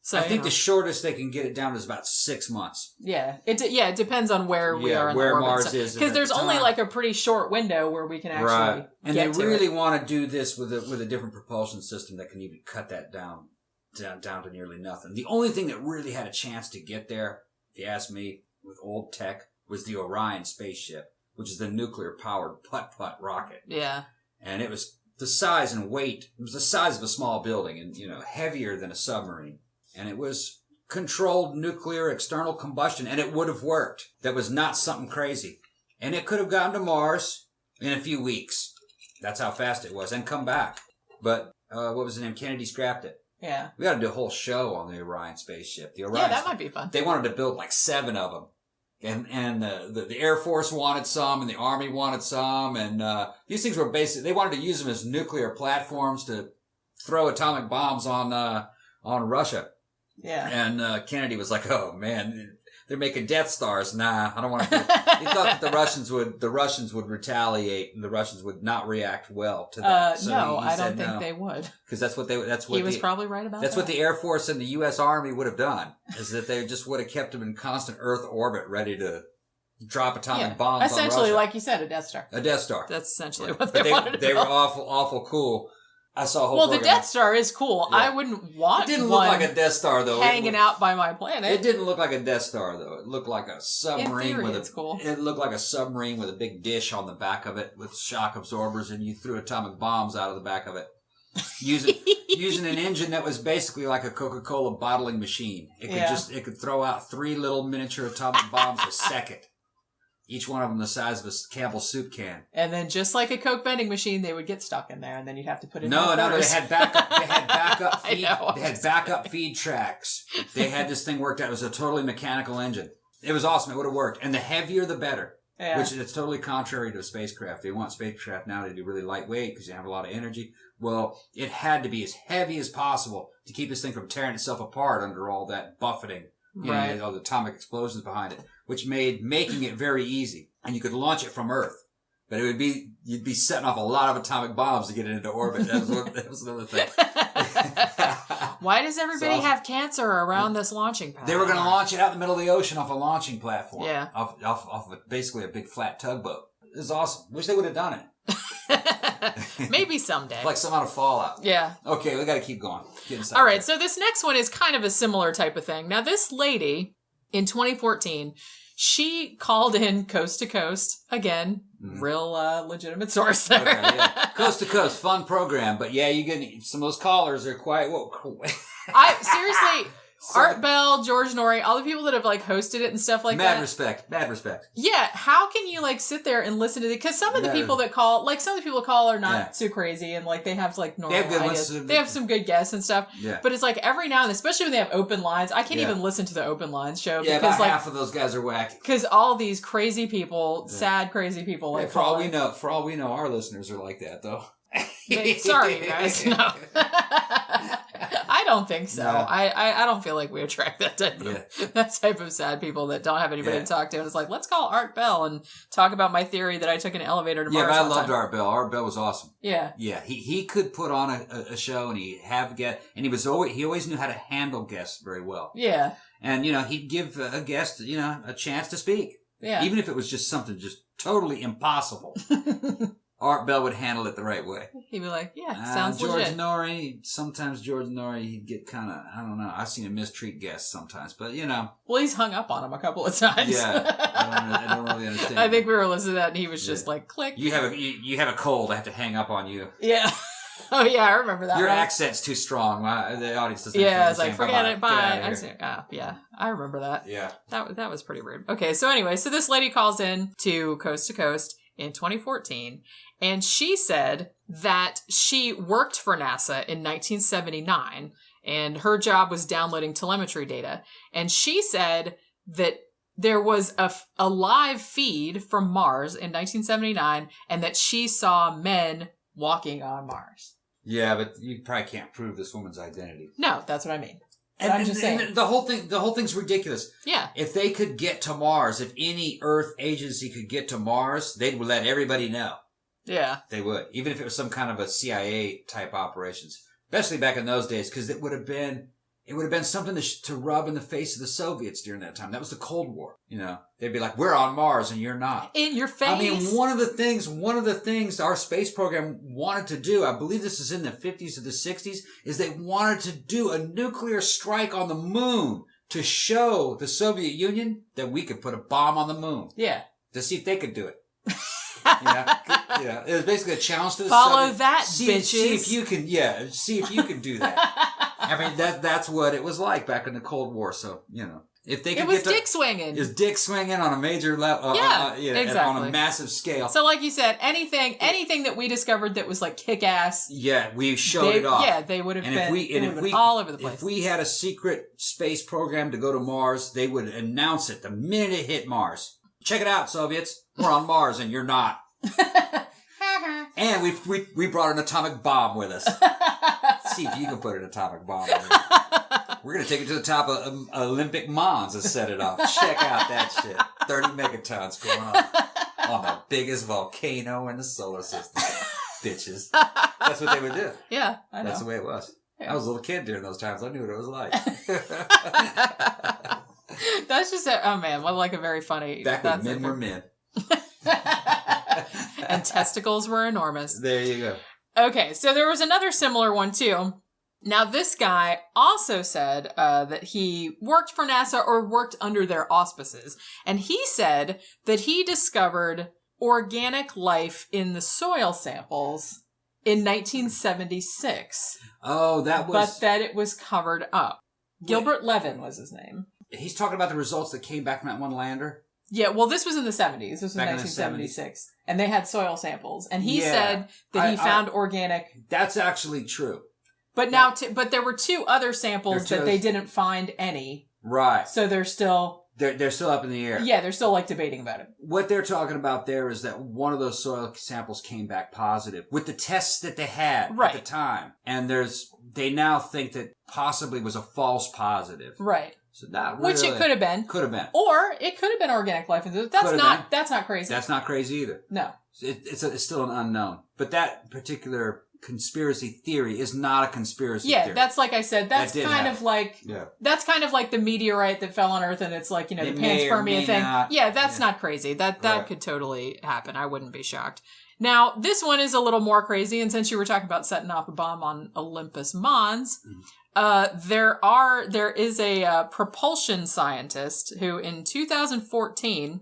So I think the shortest they can get it down is about 6 months. Yeah. It depends on where we are in where the orbit. Mars is. Because there's only like a pretty short window where we can actually And get they to really it. want to do this with a different propulsion system that can even cut that down to nearly nothing. The only thing that really had a chance to get there, if you ask me, with old tech, was the Orion spaceship, which is the nuclear-powered putt-putt rocket. Yeah. And it was the size and weight. It was the size of a small building and, heavier than a submarine. And it was controlled nuclear external combustion, and it would have worked. That was not something crazy. And it could have gotten to Mars in a few weeks. That's how fast it was, and come back. But, what was the name? Kennedy scrapped it. Yeah. We got to do a whole show on the Orion spaceship. That might be fun. They wanted to build like 7 of them. And the Air Force wanted some, and the Army wanted some, and these things were they wanted to use them as nuclear platforms to throw atomic bombs on Russia. Yeah. And Kennedy was like, "Oh man, they're making Death Stars. Nah, I don't want to." He thought that the Russians would retaliate, and the Russians would not react well to that. So no, he I said don't think they would. Because that's what he was probably right about that. That's what the Air Force and the U.S. Army would have done, is that they just would have kept them in constant Earth orbit, ready to drop atomic bombs on Russia. Essentially, like you said, a Death Star. A Death Star. That's essentially what they wanted to They were awful cool. I saw a whole program. the Death Star is cool. Yeah. I wouldn't want It didn't look like a Death Star, though. Hanging out by my planet. It didn't look like a Death Star, though. It looked like a submarine. In theory, it's cool. It looked like a submarine with a big dish on the back of it with shock absorbers, and you threw atomic bombs out of the back of it. Using an engine that was basically like a Coca-Cola bottling machine. It could throw out 3 little miniature atomic bombs a second. Each one of them the size of a Campbell's soup can. And then just like a Coke vending machine, they would get stuck in there, and then you'd have to put it in No, they had backup feed. They had backup feed tracks. They had this thing worked out. It was a totally mechanical engine. It was awesome. It would have worked. And the heavier, the better. Yeah. Which is totally contrary to a spacecraft. They want spacecraft now to be really lightweight because you have a lot of energy. Well, it had to be as heavy as possible to keep this thing from tearing itself apart under all that buffeting. Right. All the atomic explosions behind it, which made making it very easy. And you could launch it from Earth. But you'd be setting off a lot of atomic bombs to get it into orbit. That was another thing. Why does everybody have cancer around this launching pad? They were going to launch it out in the middle of the ocean off a launching platform. Yeah. Off of basically a big flat tugboat. It was awesome. Wish they would have done it. Maybe someday. Like some out of Fallout. Yeah. Okay, we got to keep going. All right, so this next one is kind of a similar type of thing. Now, this lady, in 2014, she called in Coast to Coast. Again, real legitimate source there. Okay, yeah. Coast to Coast, fun program. But yeah, you get some of those callers are quite... Seriously... Art Bell, George Norrie, all the people that have hosted it and stuff like that. Mad respect. Yeah, how can you sit there and listen to it? Because some of the people that call, some of the people that call are not too crazy and they have normal ideas. They have some good guests and stuff. Yeah. But it's every now and then, especially when they have open lines. I can't even listen to the open lines show because about half of those guys are wacky. Because all these crazy people, sad crazy people, for all we know, our listeners are like that though. Sorry, you guys. No. I don't think so. No. I don't feel like we attract that type of sad people that don't have anybody to talk to. And it's let's call Art Bell and talk about my theory that I took an elevator to Mars. Yeah, I loved Art Bell. Art Bell was awesome. Yeah. Yeah, he could put on a show and he'd have guests, and he always knew how to handle guests very well. Yeah. And, he'd give a guest, a chance to speak. Yeah. Even if it was just something just totally impossible. Art Bell would handle it the right way. He'd be sounds legit. Sometimes George Norrie, he'd get kind of, I don't know. I've seen him mistreat guests sometimes, but Well, he's hung up on him a couple of times. Yeah. I don't really understand. I think we were listening to that and he was just click. You have a cold. I have to hang up on you. Yeah. Oh, yeah, I remember that. Your accent's too strong. The audience doesn't understand. Yeah, it's forget it, bye. Yeah, I remember that. Yeah. That was pretty rude. Okay, so anyway, this lady calls in to Coast in 2014, and she said that she worked for NASA in 1979, and her job was downloading telemetry data. And she said that there was a live feed from Mars in 1979, and that she saw men walking on Mars. Yeah, but you probably can't prove this woman's identity. No, that's what I mean. I'm just saying. And the whole thing's ridiculous. Yeah. If they could get to Mars, if any Earth agency could get to Mars, they'd let everybody know. Yeah. They would. Even if it was some kind of a CIA type operations. Especially back in those days, because it would have been something to rub in the face of the Soviets during that time. That was the Cold War. You know, they'd be like, "We're on Mars and you're not." In your face. I mean, one of the things our space program wanted to do, I believe this is in the 50s or the 60s, is they wanted to do a nuclear strike on the moon to show the Soviet Union that we could put a bomb on the moon. Yeah. To see if they could do it. Yeah, it was basically a challenge to the Follow Soviet. that, see bitches. if you can do that. I mean, that's what it was like back in the Cold War. So, you know, if they could it was dick swinging. It was dick swinging on a major level. Exactly. On a massive scale. So, like you said, anything that we discovered that was like kick-ass. Yeah, we showed it off. Yeah, they would have been if all over the place. If we had a secret space program to go to Mars, they would announce it the minute it hit Mars. Check it out, Soviets. We're on Mars and you're not. And we brought an atomic bomb with us. See if you can put an atomic bomb in it. We're going to take it to the top of Olympic Mons and set it off. Check out that shit. 30 megatons going on the biggest volcano in the solar system. Bitches. That's what they would do. Yeah, I know. That's the way it was. Yeah. I was a little kid during those times. I knew what it was like. That's just like a very funny. Back when men were men. And testicles were enormous. There you go. Okay, so there was another similar one too. Now this guy also said that he worked for NASA or worked under their auspices. And he said that he discovered organic life in the soil samples in 1976. Oh, that was... But that it was covered up. Gilbert Levin was his name. He's talking about the results that came back from that one lander? Yeah, well, this was in the 70s. This was back 1976. And they had soil samples. And he said that he found organic... That's actually true. But but there were two other samples that they didn't find any. Right. So they're still... They're still up in the air. Yeah, they're still like debating about it. What they're talking about there is that one of those soil samples came back positive with the tests that they had at the time. And they now think that possibly was a false positive. Right. So not really, which it could have been. Could have been. Or it could have been organic life. That's not crazy. That's not crazy either. No. It's still an unknown. But that particular conspiracy theory is not a conspiracy theory. Yeah, that's like I said, that's kind of like the meteorite that fell on Earth and it's like, the panspermia thing. That's not crazy. That could totally happen. I wouldn't be shocked. Now, this one is a little more crazy, and since you were talking about setting off a bomb on Olympus Mons, there is a propulsion scientist who in 2014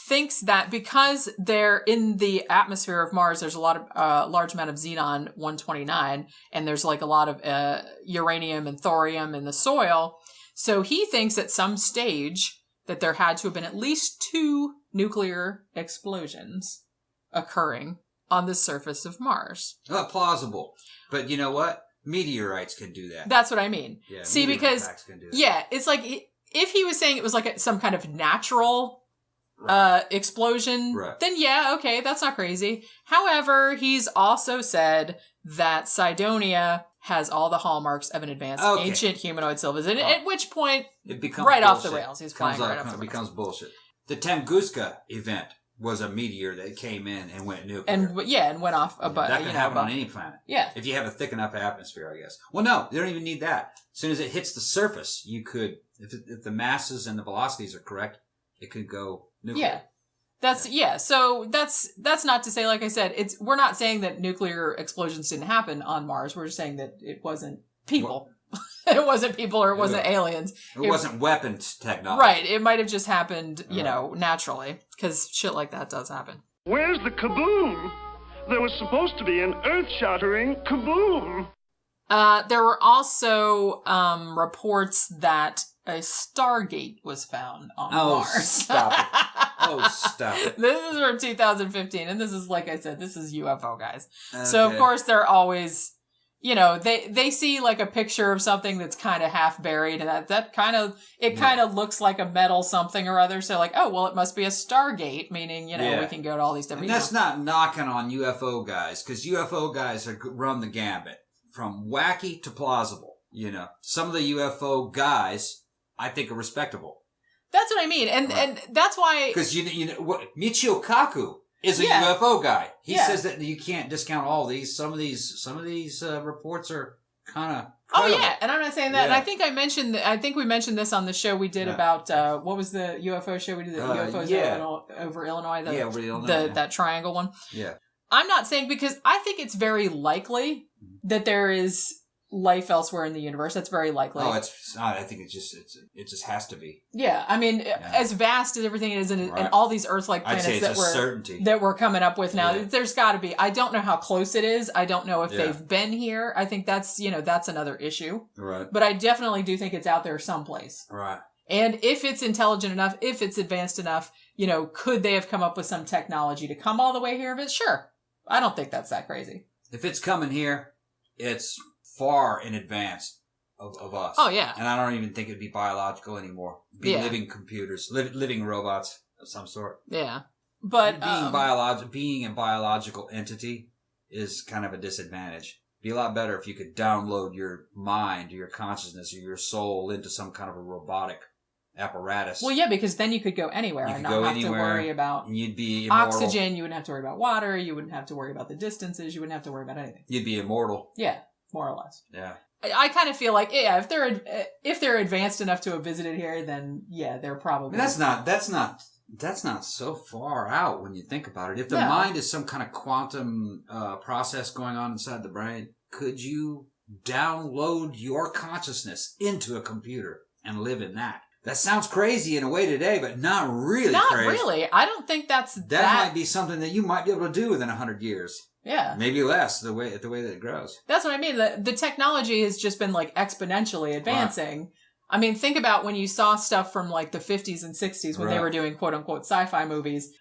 thinks that because they're in the atmosphere of Mars, there's a lot of large amount of xenon-129, and there's like a lot of uranium and thorium in the soil. So he thinks at some stage that there had to have been at least 2 nuclear explosions occurring on the surface of Mars. Plausible. But you know what? Meteorites can do that. That's what I mean. Yeah, see, because it's like if he was saying it was like some kind of natural explosion, then okay, that's not crazy. However, he's also said that Cydonia has all the hallmarks of an advanced ancient humanoid civilization, at which point it becomes off the rails. He's flying right off the rails. It becomes bullshit. The Tunguska event was a meteor that came in and went nuclear. And went off above. That can happen on any planet. Yeah. If you have a thick enough atmosphere, I guess. Well, no, you don't even need that. As soon as it hits the surface, you could, if the masses and the velocities are correct, it could go nuclear. Yeah. So that's not to say, like I said, we're not saying that nuclear explosions didn't happen on Mars. We're just saying that it wasn't people. It wasn't people or it wasn't aliens. It wasn't weapons technology. Right. It might have just happened, naturally. Because shit like that does happen. Where's the kaboom? There was supposed to be an earth-shattering kaboom. There were also reports that a Stargate was found on Mars. Stop it. This is from 2015, and this is, like I said, this is UFO guys. Okay. So, of course, they're always... they see like a picture of something that's kind of half buried, and that kind of looks like a metal something or other. So like, oh, well, it must be a Stargate, meaning, we can go to all these different... And that's not knocking on UFO guys, because UFO guys run the gambit from wacky to plausible. You know, some of the UFO guys, I think, are respectable. That's what I mean. And that's why... Because, you know what, Michio Kaku is a UFO guy. He says that you can't discount all these. Some of these reports are kind of credible. Oh, yeah. And I'm not saying that. And I think we mentioned this on the show we did about, what was the UFO show we did? The UFOs over Illinois. Over Illinois. That triangle one. Yeah. I'm not saying, because I think it's very likely that there is life elsewhere in the universe. That's very likely. Oh, it's not. I think it just has to be. Yeah, I mean, as vast as everything is, and all these Earth-like planets that we're coming up with now, there's got to be. I don't know how close it is. I don't know if they've been here. I think that's another issue. Right. But I definitely do think it's out there someplace. Right. And if it's intelligent enough, if it's advanced enough, could they have come up with some technology to come all the way here? But sure, I don't think that's that crazy. If it's coming here, it's far in advance of us. Oh, yeah. And I don't even think it'd be biological anymore. Be living computers, living robots of some sort. Yeah. But being a biological entity is kind of a disadvantage. It'd be a lot better if you could download your mind, your consciousness, or your soul into some kind of a robotic apparatus. Well, yeah, because then you could go anywhere and not have to worry about and you'd be immortal. Oxygen. You wouldn't have to worry about water. You wouldn't have to worry about the distances. You wouldn't have to worry about anything. You'd be immortal. Yeah, more or less. Yeah. I kind of feel like, if they're advanced enough to have visited here, then they're probably. That's not so far out when you think about it. If the mind is some kind of quantum process going on inside the brain, could you download your consciousness into a computer and live in that? That sounds crazy in a way today, but not really not crazy. Not really. I don't think that might be something that you might be able to do within 100 years. Yeah. Maybe less, the way that it grows. That's what I mean. The technology has just been exponentially advancing. Right. I mean, think about when you saw stuff from the 50s and 60s when they were doing quote unquote sci-fi movies.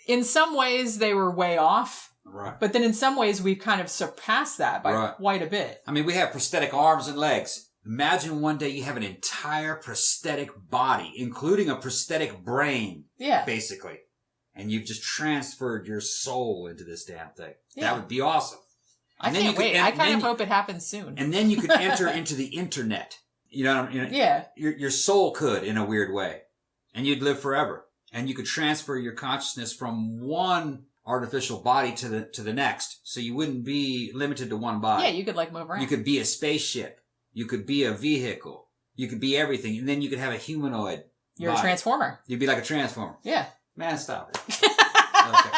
In some ways they were way off. Right. But then in some ways we've kind of surpassed that by quite a bit. I mean, we have prosthetic arms and legs. Imagine one day you have an entire prosthetic body, including a prosthetic brain. Yeah. Basically. And you've just transferred your soul into this damn thing. Yeah. That would be awesome. I can't wait. I kind of hope it happens soon. And then you could enter into the internet. Yeah. Your soul could, in a weird way. And you'd live forever. And you could transfer your consciousness from one artificial body to the next. So you wouldn't be limited to one body. Yeah, you could move around. You could be a spaceship. You could be a vehicle. You could be everything. And then you could have a humanoid You're body. A transformer. You'd be like a transformer. Yeah. Man, stop it. Okay.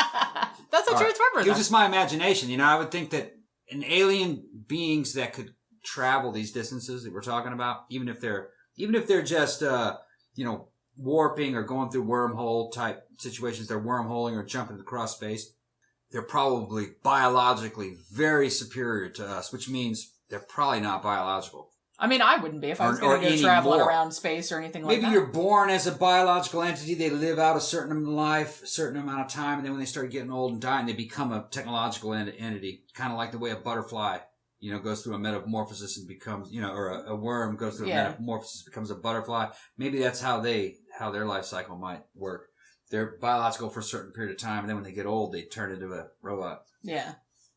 That's a transformer. It was just my imagination. I would think that an alien beings that could travel these distances that we're talking about, even if they're just warping or going through wormhole type situations, they're wormholing or jumping across space, they're probably biologically very superior to us, which means they're probably not biological. I mean, I wouldn't be if I was going to go traveling around space or anything like that. Maybe you're born as a biological entity. They live out a certain amount of time, and then when they start getting old and dying, they become a technological entity, kind of like the way a butterfly, goes through a metamorphosis and becomes, or a worm goes through a metamorphosis, becomes a butterfly. Maybe that's how their life cycle might work. They're biological for a certain period of time, and then when they get old, they turn into a robot. Yeah.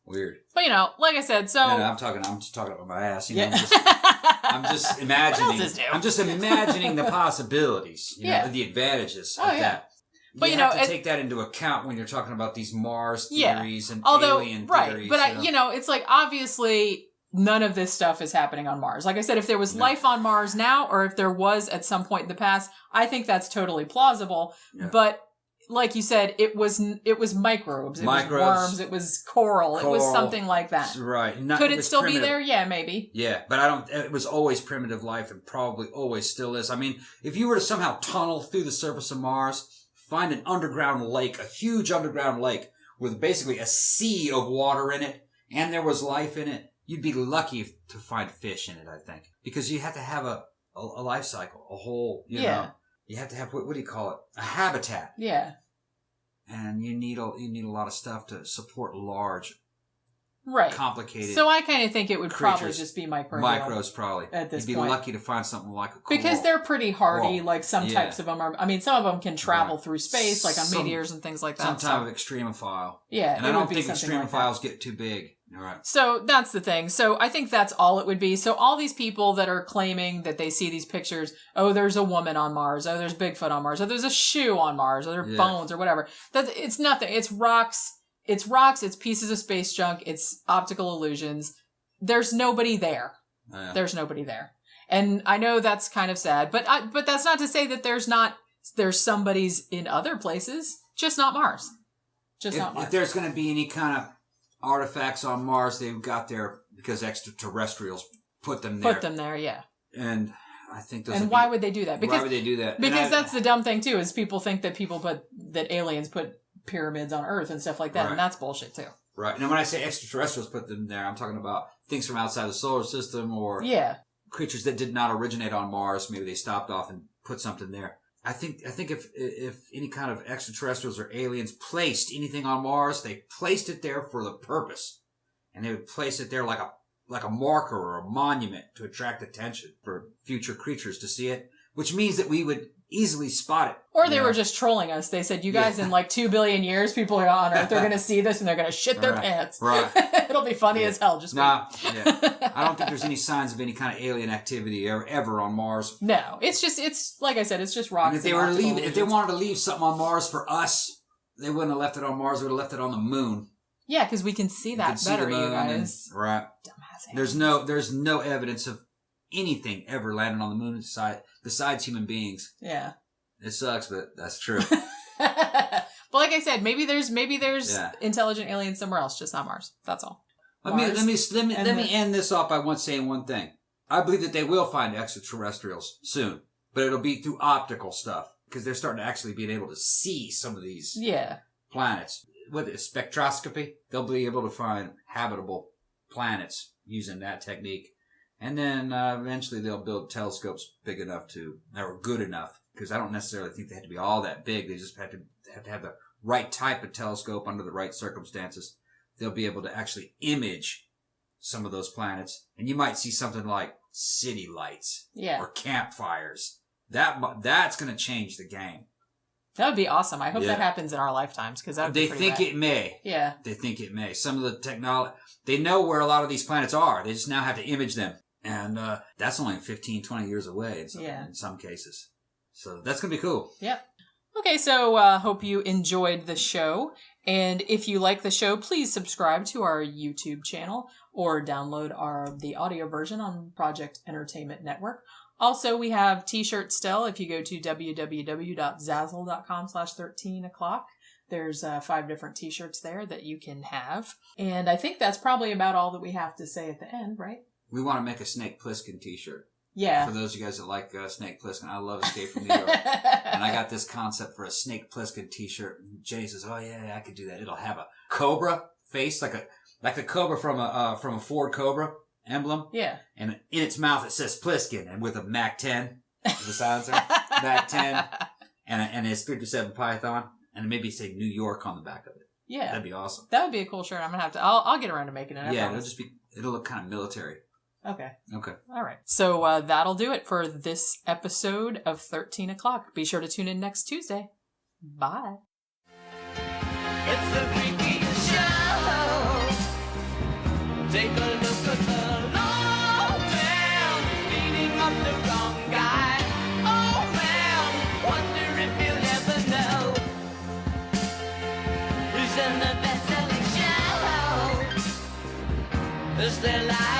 Weird. But like I said, so I'm just talking about my ass. I'm just imagining. I'm just imagining the possibilities. The advantages of that. But you have to take that into account when you're talking about these Mars theories and alien theories. But it's obviously none of this stuff is happening on Mars. Like I said, if there was life on Mars now, or if there was at some point in the past, I think that's totally plausible. Yeah. But like you said, it was microbes, it was worms, it was coral, it was something like that. Right. Could it still be there? Yeah, maybe. Yeah, but it was always primitive life and probably always still is. I mean, if you were to somehow tunnel through the surface of Mars, find an underground lake, a huge underground lake with basically a sea of water in it, and there was life in it, you'd be lucky to find fish in it, I think. Because you have to have a life cycle, a whole, you have to have, what do you call it? A habitat. Yeah. And you need a lot of stuff to support large, complicated. So I kind of think it would creatures. probably just be microbes. Microbes, probably. At this You'd be lucky to find something like a coral. Because they're pretty hardy. Like some types of them are. I mean, some of them can travel through space, like on meteors and things like that. Some type of extremophile. Yeah. And I don't think extremophiles get too big. All right. So that's the thing. So I think that's all it would be. So all these people that are claiming that they see these pictures, oh, there's a woman on Mars, oh, there's Bigfoot on Mars, oh, there's a shoe on Mars, or there are bones or whatever. It's nothing. It's rocks. It's pieces of space junk. It's optical illusions. There's nobody there. Oh, yeah. There's nobody there. And I know that's kind of sad, but that's not to say that there's somebody's in other places, just not Mars. Not Mars. If there's going to be any kind of artifacts on Mars, they've got there because extraterrestrials put them there. Put them there, yeah. And I think those. And why would they do that? Why would they do that? Because that's the dumb thing too, is people think that aliens put pyramids on Earth and stuff like that, and that's bullshit too. Right. Now, when I say extraterrestrials put them there, I'm talking about things from outside the solar system or creatures that did not originate on Mars. Maybe they stopped off and put something there. I think if any kind of extraterrestrials or aliens placed anything on Mars, they placed it there for the purpose, and they would place it there like a marker or a monument to attract attention for future creatures to see it, which means that we would easily spot it. Or they were just trolling us. They said, you guys, in like 2 billion years, people are on Earth, they're going to see this and they're going to shit their pants. Right. It'll be funny as hell. Just I don't think there's any signs of any kind of alien activity ever on Mars. No, it's like I said, it's just rocks. And if they wanted to leave something on Mars for us, they wouldn't have left it on Mars. They would have left it on the moon. Yeah, because we can see that better, you guys. Right. There's no evidence of anything ever landing on the moon besides human beings. Yeah. It sucks, but that's true. But like I said, maybe there's intelligent aliens somewhere else, just not Mars. That's all. Let me end this off by saying one thing. I believe that they will find extraterrestrials soon, but it'll be through optical stuff because they're starting to actually be able to see some of these planets. With spectroscopy, they'll be able to find habitable planets using that technique. And then eventually they'll build telescopes big enough or good enough, because I don't necessarily think they have to be all that big. They just have to have the right type of telescope under the right circumstances. They'll be able to actually image some of those planets. And you might see something like city lights or campfires. That's going to change the game. That would be awesome. I hope that happens in our lifetimes, because that would be pretty rad. It may. Yeah. They think it may. Some of the technology, they know where a lot of these planets are. They just now have to image them. And that's only 15, 20 years away in some cases. So that's going to be cool. Yep. Okay, so hope you enjoyed the show. And if you like the show, please subscribe to our YouTube channel or download the audio version on Project Entertainment Network. Also, we have t-shirts still. If you go to www.zazzle.com/13o'clock, there's 5 different t-shirts there that you can have. And I think that's probably about all that we have to say at the end, right? We want to make a Snake Plissken t-shirt. Yeah. For those of you guys that like Snake Plissken, I love Escape from New York. And I got this concept for a Snake Plissken t-shirt. And Jenny says, oh yeah, I could do that. It'll have a cobra face, like the cobra from a Ford Cobra emblem. Yeah. And in its mouth it says Plissken, and with a Mac 10, the silencer, Mac 10, and it's 327 Python, and maybe say New York on the back of it. Yeah. That'd be awesome. That would be a cool shirt. I'm gonna have to. I'll get around to making it. Yeah, it'll look kind of military. Okay. Okay. All right. So that'll do it for this episode of 13 o'clock. Be sure to tune in next Tuesday. Bye. It's a freaky show. Take a look at the long man beating up the wrong guy. Oh man, wonder if you'll ever know who's in the best-selling show. Is there life?